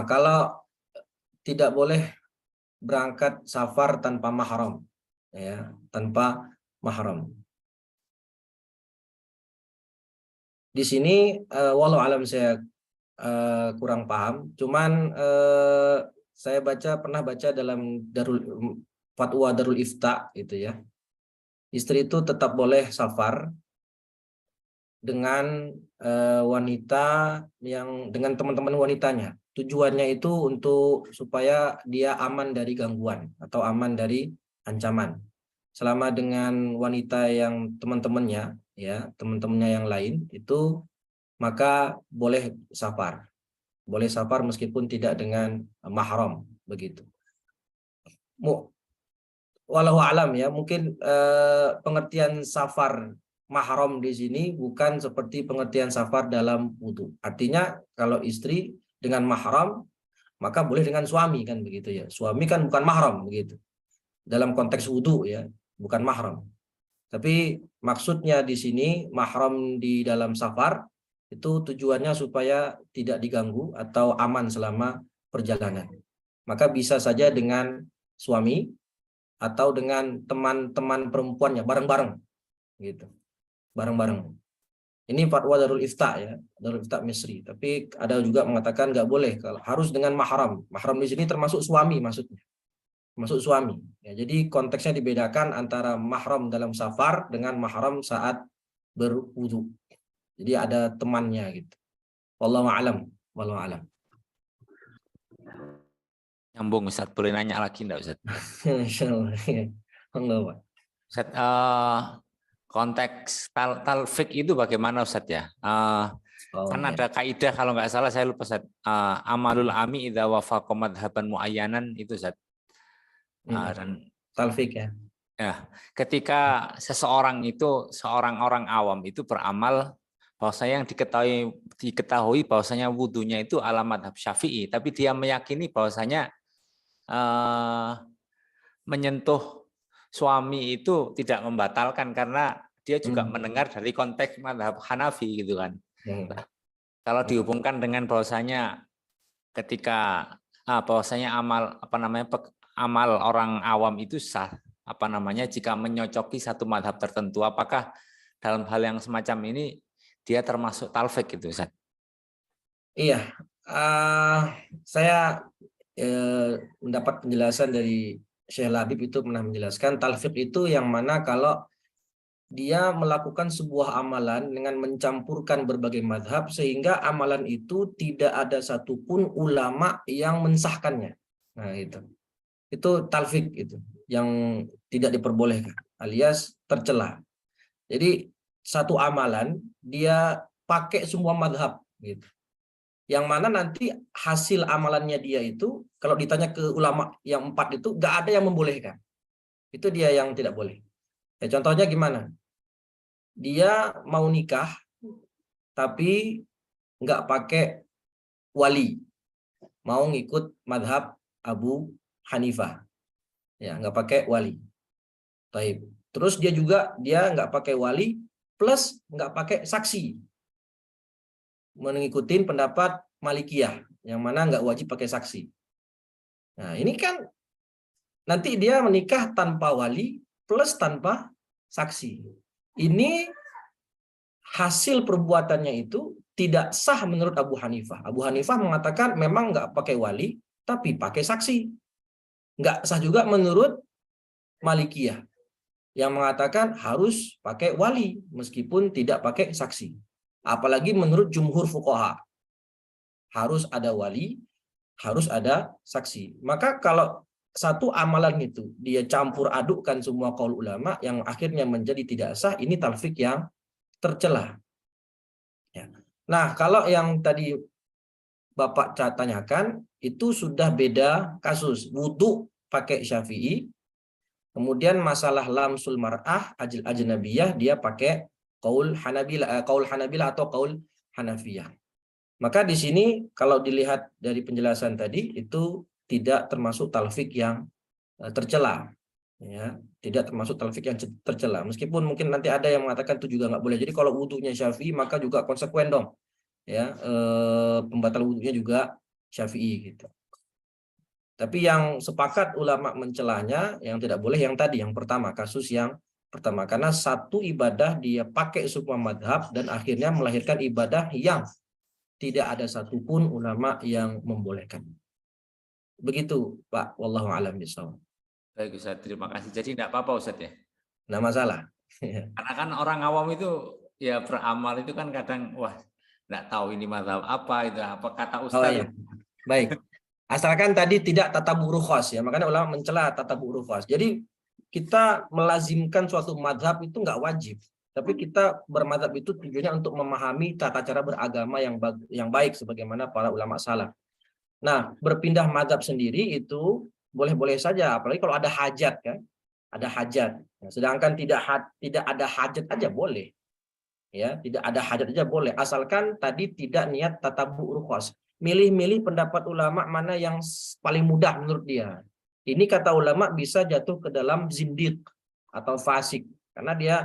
Kalau tidak boleh berangkat safar tanpa mahram, ya, tanpa mahram. Di sini walau alam saya kurang paham, cuman saya pernah baca dalam fatwa Darul Ifta itu ya. Istri itu tetap boleh safar dengan wanita yang dengan teman-teman wanitanya. Tujuannya itu untuk supaya dia aman dari gangguan atau aman dari ancaman. Selama dengan wanita yang teman-temannya, ya teman-temannya yang lain itu, maka boleh safar. Boleh safar meskipun tidak dengan mahram, begitu. Walau alam ya, mungkin pengertian safar mahram di sini bukan seperti pengertian safar dalam wudhu. Artinya kalau istri dengan mahram maka boleh dengan suami, kan begitu ya. Suami kan bukan mahram begitu. Dalam konteks wudhu ya, bukan mahram. Tapi maksudnya di sini mahram di dalam safar itu tujuannya supaya tidak diganggu atau aman selama perjalanan. Maka bisa saja dengan suami atau dengan teman-teman perempuannya bareng-bareng gitu. Bareng-bareng. Ini fatwa Darul Ifta ya, Darul Ifta Misri. Tapi ada juga mengatakan nggak boleh, kalau harus dengan mahram. Mahram di sini termasuk suami maksudnya. Masuk suami. Ya, jadi konteksnya dibedakan antara mahram dalam safar dengan mahram saat berwudu. Jadi ada temannya gitu. Wallahu a'lam. Wallahu a'lam. Nyambung Ustaz, boleh nanya lagi enggak Ustaz? Insyaallah. Allah. Ustaz, konteks talfik itu bagaimana Ustaz ya? Kan ada kaidah kalau nggak salah, saya lupa Ustaz. Amalul ami idza wafaqa madhaban muayyanan itu Ustaz. Dan talfik ya. Ya, ketika seorang orang awam itu beramal bahwasanya yang diketahui bahwasanya wudunya itu ala madhab Syafi'i, tapi dia meyakini bahwasanya menyentuh suami itu tidak membatalkan karena dia juga mendengar dari konteks madhab Hanafi gitu kan. Kalau dihubungkan dengan bahwasanya ketika bahwasanya amal orang awam itu sah, jika menyocoki satu madhab tertentu, apakah dalam hal yang semacam ini dia termasuk talfik gitu Ustaz? Iya, saya mendapat penjelasan dari Syekh Labib itu pernah menjelaskan talfik itu yang mana kalau dia melakukan sebuah amalan dengan mencampurkan berbagai madhab sehingga amalan itu tidak ada satupun ulama yang mensahkannya. Nah itu talfik itu yang tidak diperbolehkan alias tercela. Jadi satu amalan dia pakai semua madhab gitu. Yang mana nanti hasil amalannya dia itu kalau ditanya ke ulama yang 4 itu nggak ada yang membolehkan. Itu dia yang tidak boleh. Ya, contohnya gimana? Dia mau nikah tapi nggak pakai wali, mau ngikut madhab Abu Hanifah, ya nggak pakai wali. Taib. Terus dia nggak pakai wali plus nggak pakai saksi, mengikuti pendapat Malikiyah yang mana nggak wajib pakai saksi. Nah ini kan nanti dia menikah tanpa wali plus tanpa saksi. Ini hasil perbuatannya itu tidak sah menurut Abu Hanifah. Abu Hanifah mengatakan memang nggak pakai wali tapi pakai saksi. Nggak sah juga menurut Malikiyah yang mengatakan harus pakai wali meskipun tidak pakai saksi. Apalagi menurut jumhur fuqaha harus ada wali, harus ada saksi. Maka kalau satu amalan itu dia campur adukkan semua qaul ulama yang akhirnya menjadi tidak sah, ini talfik yang tercela. Ya. Nah, kalau yang tadi Bapak tanyakan itu sudah beda kasus. Wudu pakai Syafi'i. Kemudian masalah lamsul mar'ah ajnabiyah dia pakai qaul Hanabilah atau qaul Hanafiyah. Maka di sini kalau dilihat dari penjelasan tadi itu tidak termasuk talfik yang tercela, ya, tidak termasuk talfik yang tercela. Meskipun mungkin nanti ada yang mengatakan itu juga nggak boleh. Jadi kalau wudunya Syafi'i maka juga konsekuen dong, ya, pembatal wudunya juga Syafi'i gitu. Tapi yang sepakat ulama mencelanya yang tidak boleh yang tadi, yang pertama, kasus yang pertama. Karena satu ibadah dia pakai semua madhab dan akhirnya melahirkan ibadah yang tidak ada satupun ulama yang membolehkan. Begitu Pak, wallahu a'lam bishawab. Baik Ustaz, terima kasih. Jadi tidak apa-apa Ustaz ya? Nggak masalah. Karena kan orang awam itu ya beramal itu kan kadang wah nggak tahu ini mazhab apa itu apa kata Ustaz. Oh iya. Baik. Asalkan tadi tidak tatabu rukhas ya, makanya ulama mencela tatabu rukhas. Jadi kita melazimkan suatu madhab itu nggak wajib, tapi kita bermadhab itu tujuannya untuk memahami tata cara beragama yang baik sebagaimana para ulama salaf. Nah, berpindah madhab sendiri itu boleh-boleh saja, apalagi kalau ada hajat kan, ada hajat. Sedangkan tidak ada hajat aja boleh, ya tidak ada hajat aja boleh, asalkan tadi tidak niat tatabu rukhas. Milih-milih pendapat ulama mana yang paling mudah menurut dia. Ini kata ulama bisa jatuh ke dalam zindiq atau fasik. Karena dia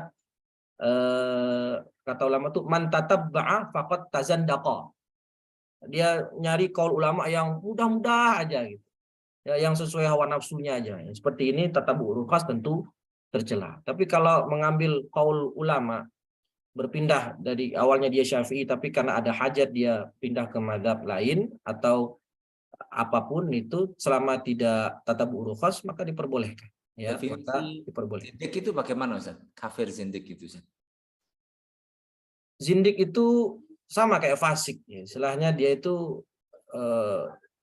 kata ulama itu man tatabba'a faqad tazandaqa. Dia nyari kaul ulama yang mudah-mudah aja gitu. Ya, yang sesuai hawa nafsunya aja. Seperti ini tatabu rukhas tentu tercela. Tapi kalau mengambil kaul ulama berpindah dari awalnya dia Syafi'i tapi karena ada hajat dia pindah ke mazhab lain atau apapun itu selama tidak tatabu rukhas maka diperbolehkan, ya, maka diperbolehkan. Zindik itu bagaimana Ustaz? Kafir zindik itu Ustaz? Zindik itu sama kayak fasik ya. Istilahnya dia itu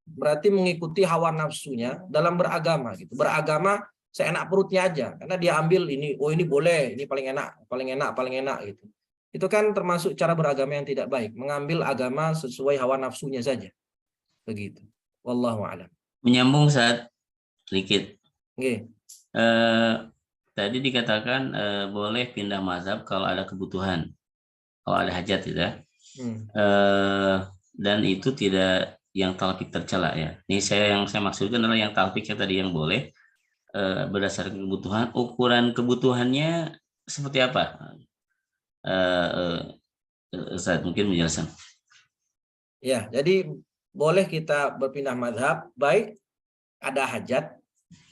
berarti mengikuti hawa nafsunya dalam beragama gitu. Beragama seenak perutnya aja karena dia ambil ini, oh ini boleh, ini paling enak gitu. Itu kan termasuk cara beragama yang tidak baik, mengambil agama sesuai hawa nafsunya saja. Begitu. Wallahu a'lam. Menyambung saat sedikit. Okay. Tadi dikatakan boleh pindah mazhab kalau ada kebutuhan, kalau ada hajat ya. Dan itu tidak yang talfik tercela ya. Ini yang saya maksudkan adalah yang talfiknya tadi yang boleh berdasarkan kebutuhan. Ukuran kebutuhannya seperti apa? Ustaz mungkin menjelaskan. Ya, jadi boleh kita berpindah mazhab baik ada hajat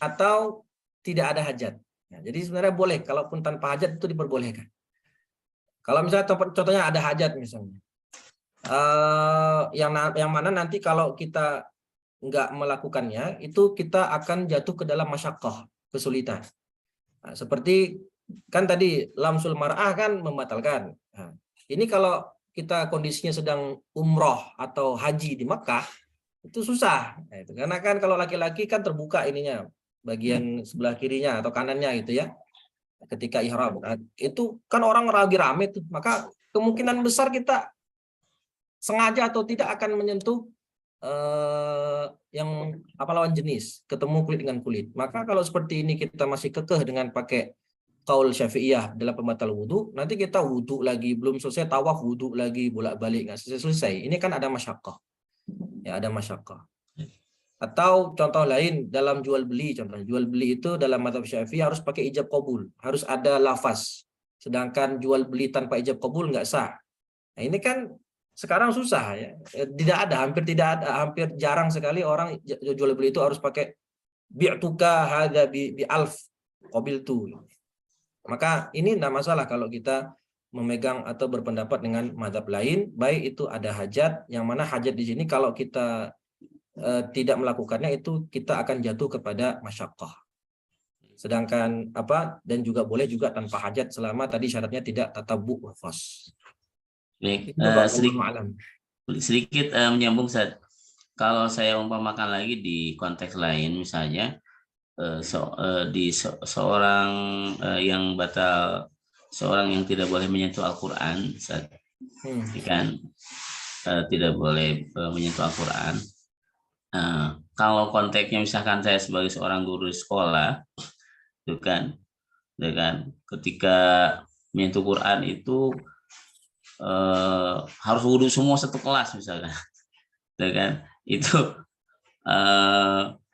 atau tidak ada hajat. Ya, jadi sebenarnya boleh, kalaupun tanpa hajat itu diperbolehkan. Kalau misalnya contohnya ada hajat misalnya, yang mana nanti kalau kita nggak melakukannya itu kita akan jatuh ke dalam masyaqqah, kesulitan. Nah, seperti kan tadi lamsul mar'ah kan membatalkan. Nah, ini kalau kita kondisinya sedang umroh atau haji di Mekah itu susah. Nah, itu karena kan kalau laki-laki kan terbuka ininya bagian sebelah kirinya atau kanannya gitu ya. ketika ihram. Nah, itu kan orang lagi rame tuh, maka kemungkinan besar kita sengaja atau tidak akan menyentuh yang lawan jenis, ketemu kulit dengan kulit. Maka kalau seperti ini kita masih kekeh dengan pakai qaul Syafi'iyah dalam pembatal wudhu, nanti kita wudhu lagi, belum selesai tawaf wudhu lagi, bolak-balik nggak selesai. Ini kan ada masyaqqah. Ya, ada masyaqqah. Atau contoh lain dalam jual beli, contohnya jual beli itu dalam mazhab Syafi'i harus pakai ijab qabul, harus ada lafaz. Sedangkan jual beli tanpa ijab qabul nggak sah. Nah, ini kan sekarang susah ya. Tidak ada, hampir jarang sekali orang jual beli itu harus pakai bi'tuka hadza bi alf qabiltu. Maka ini tidak masalah kalau kita memegang atau berpendapat dengan mazhab lain, baik itu ada hajat, yang mana hajat di sini kalau kita tidak melakukannya itu kita akan jatuh kepada masyaqqah. Sedangkan dan juga boleh juga tanpa hajat selama tadi syaratnya tidak tatabbu' khas. Baik, sedikit menyambung Ustaz. Kalau saya umpamakan lagi di konteks lain, misalnya seorang yang batal, seorang yang tidak boleh menyentuh Al-Quran, kan tidak boleh menyentuh Al-Quran. Kalau konteksnya misalkan saya sebagai seorang guru sekolah, itu kan, ketika menyentuh Quran itu harus wudhu semua satu kelas misalkan, kan itu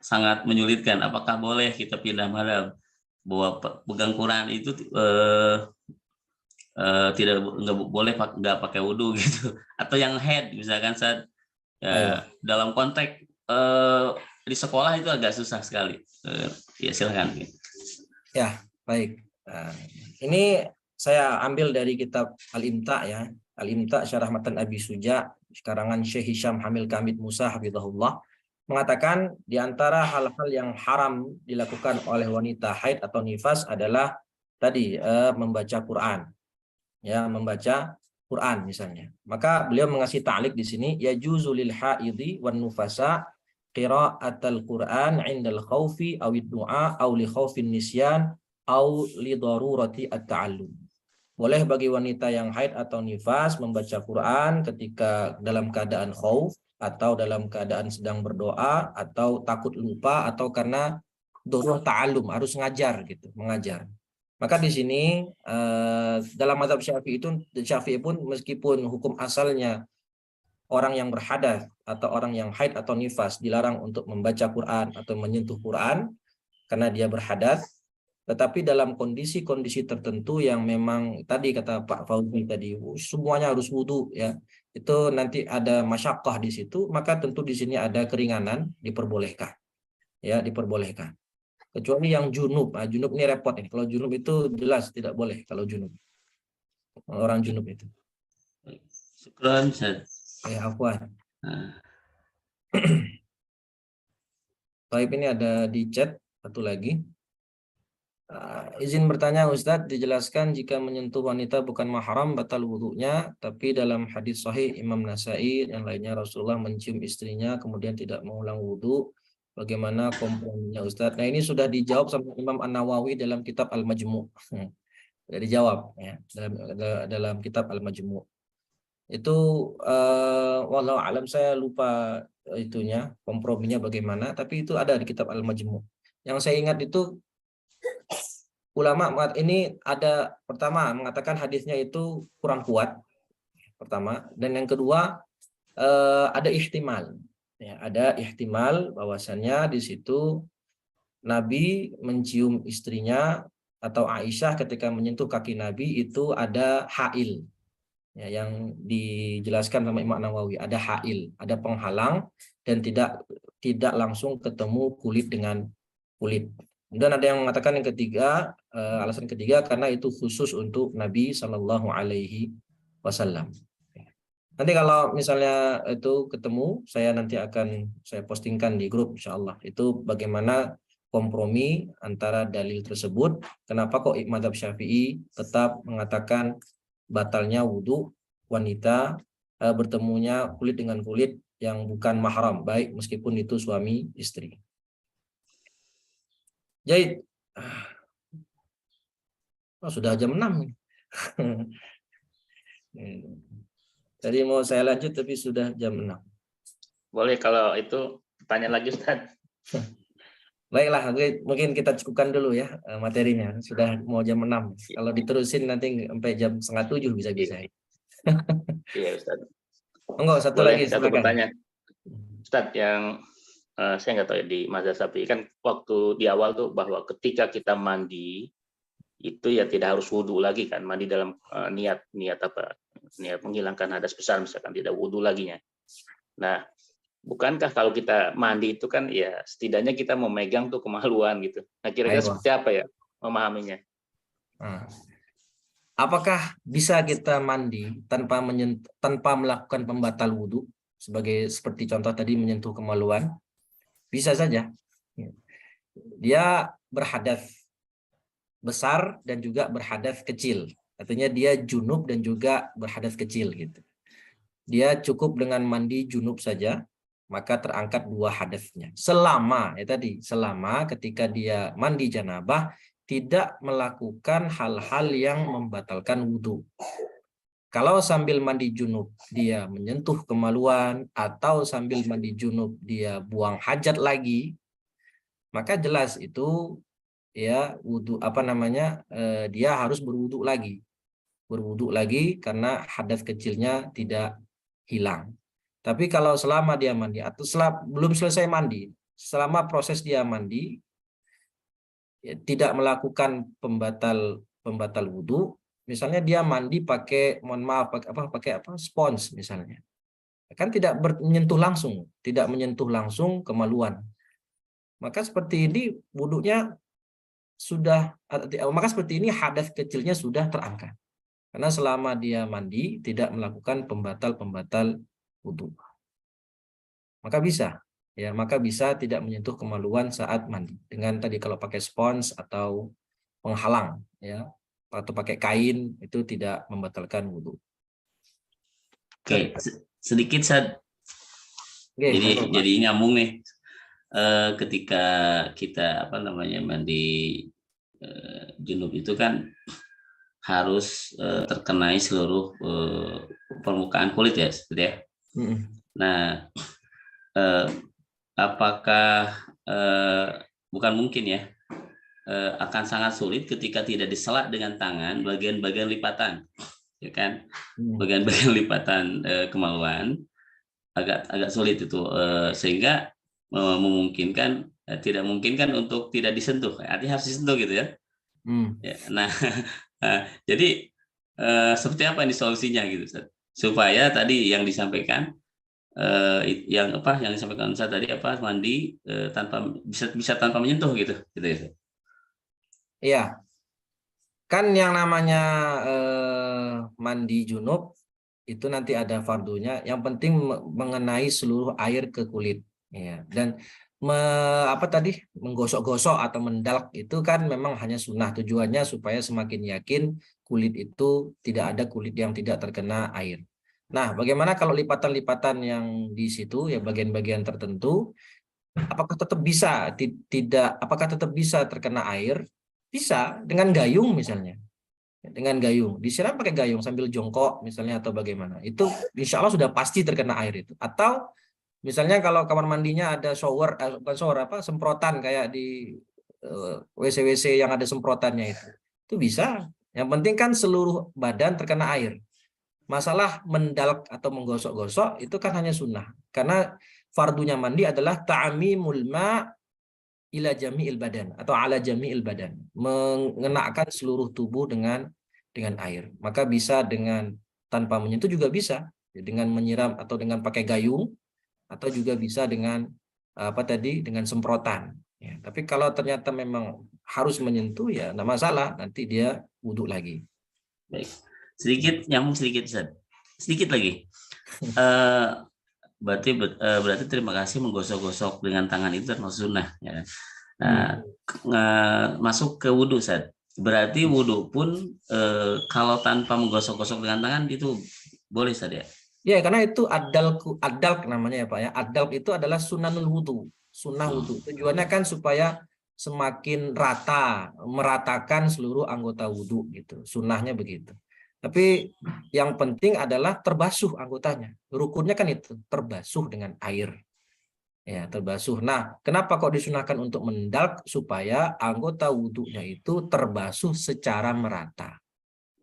sangat menyulitkan. Apakah boleh kita pindah madhab bahwa pegang Quran itu nggak boleh nggak pakai wudhu gitu, atau yang head misalkan saat dalam konteks di sekolah itu agak susah sekali. Ya silakan. Ya baik. Ini saya ambil dari kitab Al-Imta ya. Al-Imta Syarah Matan Abi Suja, karangan Syekh Hisham Hamil Kamid Musa hafizahullah, mengatakan di antara hal-hal yang haram dilakukan oleh wanita haid atau nifas adalah tadi membaca Quran. Ya, membaca Quran misalnya. Maka beliau mengasih ta'liq di sini, yajuzu lil haidhi wan nufasa qira'atul Quran 'indal khaufi awid du'a aw li khaufin nisyan aw li darurati at-ta'allum. Boleh bagi wanita yang haid atau nifas membaca Quran ketika dalam keadaan khauf atau dalam keadaan sedang berdoa atau takut lupa atau karena darurat ta'allum, harus ngajar gitu, mengajar. Maka di sini dalam mazhab Syafi'i pun meskipun hukum asalnya orang yang berhadas atau orang yang haid atau nifas dilarang untuk membaca Quran atau menyentuh Quran karena dia berhadas, tetapi dalam kondisi-kondisi tertentu yang memang tadi kata Pak Fauzi tadi semuanya harus wudhu ya, itu nanti ada masyaqqah di situ, maka tentu di sini ada keringanan, diperbolehkan ya, diperbolehkan. Kecuali yang junub. Nah, junub ini repot nih. Kalau junub itu jelas tidak boleh kalau junub. Orang junub itu. Syukran. Ya, afwan. Baik, ini ada di chat satu lagi. Izin bertanya Ustadz, dijelaskan jika menyentuh wanita bukan mahram batal wudhunya, tapi dalam hadis sahih Imam Nasai yang lainnya Rasulullah mencium istrinya kemudian tidak mengulang wudhu. Bagaimana komprominya Ustadz? Nah, ini sudah dijawab sama Imam An-Nawawi dalam kitab Al-Majmu'. Sudah dijawab ya dalam kitab Al-Majmu'. Itu wallahu alam, saya lupa itunya komprominya bagaimana, tapi itu ada di kitab Al-Majmu'. Yang saya ingat itu ulama ini ada pertama mengatakan hadisnya itu kurang kuat pertama, dan yang kedua ada ihtimal. Ya, ada ihtimal bahwasannya di situ Nabi mencium istrinya atau Aisyah ketika menyentuh kaki Nabi itu ada hail. Ya, yang dijelaskan sama Imam Nawawi, ada hail, ada penghalang dan tidak langsung ketemu kulit dengan kulit. Dan ada yang mengatakan yang ketiga, alasan ketiga karena itu khusus untuk Nabi Shallallahu Alaihi Wasallam. Nanti kalau misalnya itu ketemu, saya postingkan di grup insya Allah. Itu bagaimana kompromi antara dalil tersebut. Kenapa kok mazhab Syafi'i tetap mengatakan batalnya wudhu wanita bertemunya kulit dengan kulit yang bukan mahram, baik meskipun itu suami istri. Jadi Oh, sudah jam 6. Tadi mau saya lanjut tapi sudah jam 6. Boleh kalau itu tanya lagi Ustaz. Baiklah, mungkin kita cukupkan dulu ya materinya. Sudah mau jam 6. Kalau diterusin nanti sampai jam 6:30 bisa-bisa. Iya Ustaz. Enggak, satu Boleh lagi satu silakan. pertanyaan. Ustaz, yang saya nggak tahu ya di mazhab Syafi'i kan waktu di awal tuh bahwa ketika kita mandi itu ya tidak harus wudhu lagi kan, mandi dalam niat apa, niat menghilangkan hadas besar misalkan, tidak wudhu laginya. Nah, bukankah kalau kita mandi itu kan ya setidaknya kita memegang tuh kemaluan gitu. Nah, kira-kira seperti apa ya memahaminya? Apakah bisa kita mandi tanpa melakukan pembatal wudhu, seperti contoh tadi menyentuh kemaluan? Bisa saja. Dia berhadas besar dan juga berhadas kecil. Artinya dia junub dan juga berhadas kecil gitu. Dia cukup dengan mandi junub saja, maka terangkat 2 hadasnya. Selama ketika dia mandi janabah tidak melakukan hal-hal yang membatalkan wudhu. Kalau sambil mandi junub dia menyentuh kemaluan atau sambil mandi junub dia buang hajat lagi, maka jelas itu ya wudhu dia harus berwudhu lagi karena hadas kecilnya tidak hilang. Tapi kalau selama dia mandi atau belum selesai mandi, selama proses dia mandi ya, tidak melakukan pembatal wudhu, misalnya dia mandi pakai spons misalnya, kan tidak menyentuh langsung kemaluan, maka seperti ini wudhunya maka seperti ini hadas kecilnya sudah terangkat karena selama dia mandi tidak melakukan pembatal wudhu, maka bisa tidak menyentuh kemaluan saat mandi dengan tadi kalau pakai spons atau penghalang ya atau pakai kain itu tidak membatalkan wudhu. Oke, sedikit Sad. Jadi nyambung nih. Ketika kita mandi junub itu kan harus terkenai seluruh permukaan kulit ya, seperti ya. Nah, apakah bukan mungkin ya akan sangat sulit ketika tidak diselak dengan tangan bagian-bagian lipatan, ya kan? Bagian-bagian lipatan kemaluan agak sulit itu sehingga memungkinkan tidak memungkinkan untuk tidak disentuh, artinya harus disentuh gitu ya. Ya, nah, jadi seperti apa ini solusinya gitu Ustaz? Supaya tadi yang disampaikan yang disampaikan Ustaz tadi mandi tanpa bisa tanpa menyentuh gitu ya. Iya. Kan yang namanya mandi junub itu nanti ada fardunya, yang penting mengenai seluruh air ke kulit ya. Dan menggosok-gosok atau mendalk itu kan memang hanya sunnah, tujuannya supaya semakin yakin kulit itu tidak ada kulit yang tidak terkena air. Nah, bagaimana kalau lipatan-lipatan yang di situ ya bagian-bagian tertentu, apakah tetap bisa terkena air? Bisa dengan gayung misalnya. Dengan gayung, disiram pakai gayung sambil jongkok misalnya atau bagaimana. Itu insya Allah sudah pasti terkena air itu. Atau misalnya kalau kamar mandinya ada semprotan kayak di WC-WC yang ada semprotannya itu bisa. Yang penting kan seluruh badan terkena air. Masalah mendalk atau menggosok-gosok itu kan hanya sunnah. Karena fardunya mandi adalah ta'mimul ma' ila jami'il badan atau ala jami'il badan, mengenakan seluruh tubuh dengan air. Maka bisa dengan tanpa menyentuh juga bisa, dengan menyiram atau dengan pakai gayung, atau juga bisa dengan dengan semprotan ya. Tapi kalau ternyata memang harus menyentuh ya enggak masalah, nanti dia wudhu lagi. Baik, nyambung sedikit lagi. Berarti terima kasih menggosok-gosok dengan tangan itu termasuk sunnah ya. Nah, masuk ke wudhu Ustaz. Berarti wudhu pun kalau tanpa menggosok-gosok dengan tangan itu boleh Ustaz ya? Ya, karena itu adalk namanya ya Pak ya. Adalk itu adalah sunanul wudhu, sunnah wudhu. Tujuannya kan supaya semakin rata, meratakan seluruh anggota wudhu gitu. Sunnahnya begitu. Tapi yang penting adalah terbasuh anggotanya. Rukunnya kan itu, terbasuh dengan air. Ya, terbasuh. Nah, kenapa kok disunahkan untuk mendalk? Supaya anggota wudhunya itu terbasuh secara merata.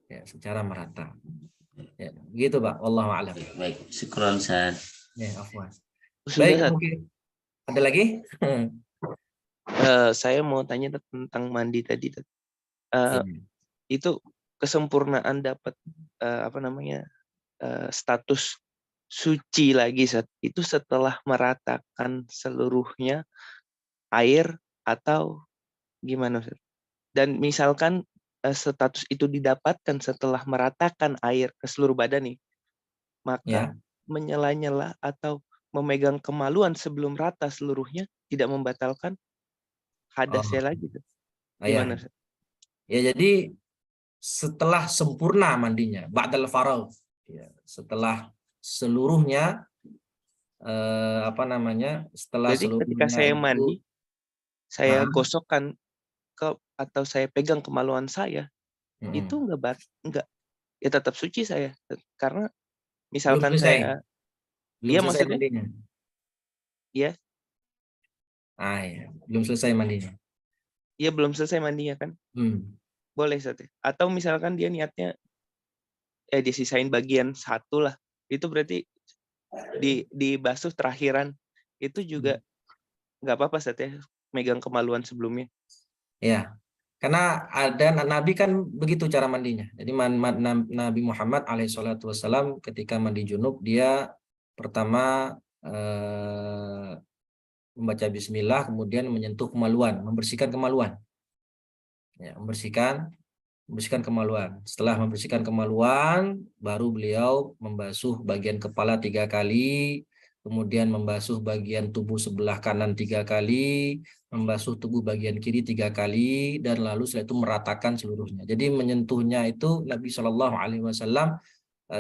Ya, secara merata. Ya, gitu, Pak. Wallahu a'lam. Baik, syukron Ustaz. Ya, afwan. Sudah, Baik, Ustaz. mungkin ada lagi? Saya mau tanya tentang mandi tadi. Iya. Itu kesempurnaan dapat status suci lagi itu setelah meratakan seluruhnya air atau gimana, Ustaz? Dan misalkan status itu didapatkan setelah meratakan air ke seluruh badan nih, maka menyela-nyela atau memegang kemaluan sebelum rata seluruhnya tidak membatalkan hadasnya lagi. Gimana, Ustaz? Ya, jadi setelah sempurna mandinya, ba'dal faragh, ya, setelah seluruhnya setelah jadi seluruhnya ketika saya itu, mandi, saya gosokkan atau saya pegang kemaluan saya, itu enggak ya tetap suci saya, karena misalkan saya belum selesai maksudnya mandinya. Iya. Belum selesai mandinya. Iya, belum selesai mandinya kan. Boleh, Ustaz. Atau misalkan dia niatnya disisain bagian satu lah, itu berarti dibasuh terakhiran, itu juga nggak apa-apa, Ustaz, ya, megang kemaluan sebelumnya. Ya, karena ada Nabi kan begitu cara mandinya. Jadi Nabi Muhammad alaihissalatu wassalam ketika mandi junub, dia pertama membaca bismillah, kemudian menyentuh kemaluan, membersihkan kemaluan. Ya, membersihkan kemaluan. Setelah membersihkan kemaluan, baru beliau membasuh bagian kepala 3 kali, kemudian membasuh bagian tubuh sebelah kanan 3 kali, membasuh tubuh bagian kiri 3 kali, dan lalu setelah itu meratakan seluruhnya. Jadi menyentuhnya itu Nabi Shallallahu Alaihi Wasallam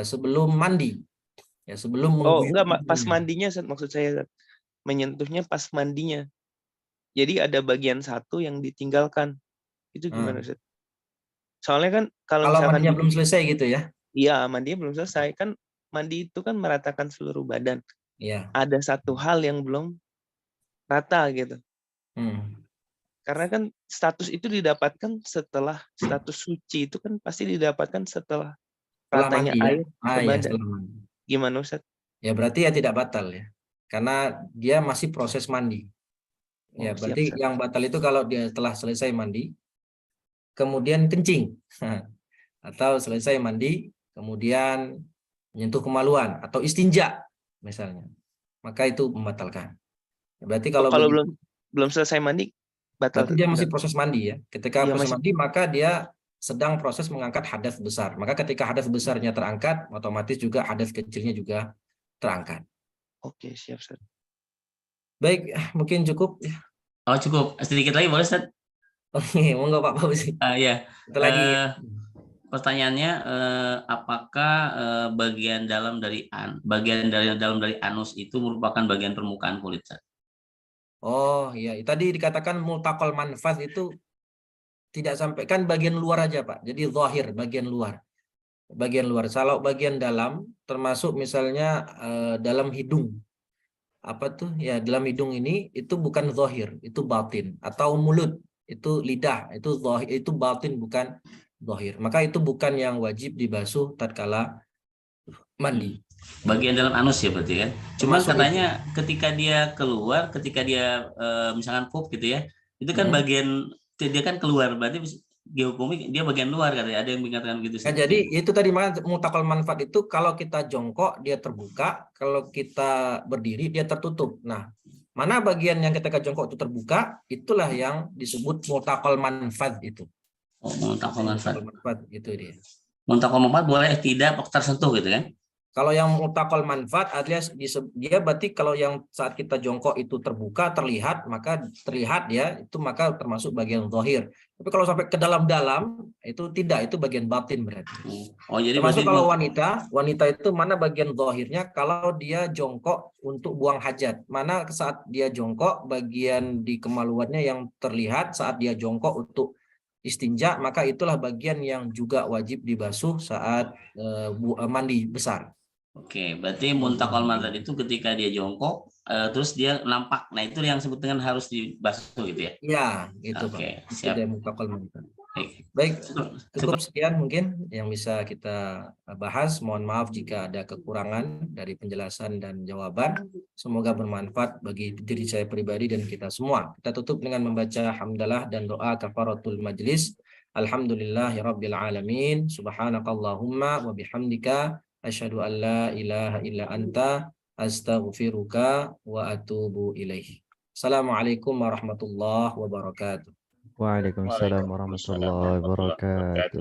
sebelum mandi, ya, sebelum mengguyur. Enggak, pas mandinya, maksud saya menyentuhnya pas mandinya. Jadi ada bagian satu yang ditinggalkan. Itu gimana, Ustaz? Soalnya kan kalau misalkan mandinya belum selesai gitu ya? Iya, mandinya belum selesai. Kan mandi itu kan meratakan seluruh badan. Iya. Ada satu hal yang belum rata gitu. Karena kan status itu didapatkan setelah status suci itu kan pasti didapatkan setelah ratanya air ke badan. Gimana, Ustaz? Ya berarti ya tidak batal ya. Karena dia masih proses mandi. Ya, berarti yang batal itu kalau dia telah selesai mandi, kemudian kencing, atau selesai mandi, kemudian menyentuh kemaluan, atau istinja misalnya, maka itu membatalkan. Berarti kalau belum selesai mandi, batal. Berarti dia masih proses mandi ya. Ketika proses mandi, maka dia sedang proses mengangkat hadas besar. Maka ketika hadas besarnya terangkat, otomatis juga hadas kecilnya juga terangkat. Oke, siap, Ustaz. Baik, mungkin cukup. Oh, cukup. Sedikit lagi boleh, Ustaz? Oke, monggo Pak Fauzi. Ya. Lagi. Pertanyaannya, apakah bagian dalam dari anus itu merupakan bagian permukaan kulit, Ustaz? Oh iya, tadi dikatakan multaqal manfaz itu tidak sampai, kan bagian luar aja Pak. Jadi zahir, bagian luar. Bagian luar. Kalau bagian dalam termasuk misalnya dalam hidung. Apa tuh? Ya, dalam hidung ini itu bukan zahir, itu batin. Atau mulut, itu lidah, itu zahir, itu batin, bukan zahir. Maka itu bukan yang wajib dibasuh tatkala mandi. Bagian dalam anus ya berarti kan. Cuma katanya itu, ketika dia keluar, ketika dia misalkan pup gitu ya, itu kan bagian dia kan keluar, berarti dihukumi dia bagian luar katanya. Ada yang mengatakan gitu. Nah, jadi itu tadi multaqal manfat itu kalau kita jongkok dia terbuka, kalau kita berdiri dia tertutup. Nah, mana bagian yang ketika jongkok itu terbuka, itulah yang disebut multaqal manfat itu. Oh, multaqal manfat. Itu dia. Multaqal manfat boleh tidak tersentuh gitu kan? Kalau yang mutakol manfaat alias dia berarti kalau yang saat kita jongkok itu terbuka terlihat, maka terlihat ya, itu maka termasuk bagian zahir. Tapi kalau sampai ke dalam-dalam itu tidak, itu bagian batin berarti. Oh, jadi Termasuk berarti kalau wanita itu mana bagian zahirnya kalau dia jongkok untuk buang hajat. Mana saat dia jongkok bagian di kemaluannya yang terlihat saat dia jongkok untuk istinja, maka itulah bagian yang juga wajib dibasuh saat mandi besar. Oke, berarti muntakol manfaat itu ketika dia jongkok, terus dia nampak. Nah, itu yang disebut dengan harus dibasuh gitu ya? Ya, gitu Oke, Pak. siap. Itu dia muntakol manfaat. Baik. Baik, cukup sekian mungkin yang bisa kita bahas. Mohon maaf jika ada kekurangan dari penjelasan dan jawaban. Semoga bermanfaat bagi diri saya pribadi dan kita semua. Kita tutup dengan membaca hamdalah dan doa kafaratul majlis. Alhamdulillahirabbil alamin. Subhanakallahumma wa bihamdika asyhadu an la ilaha illa anta astaghfiruka wa atubu ilaih. Assalamualaikum warahmatullahi wabarakatuh. Waalaikumsalam warahmatullahi wabarakatuh.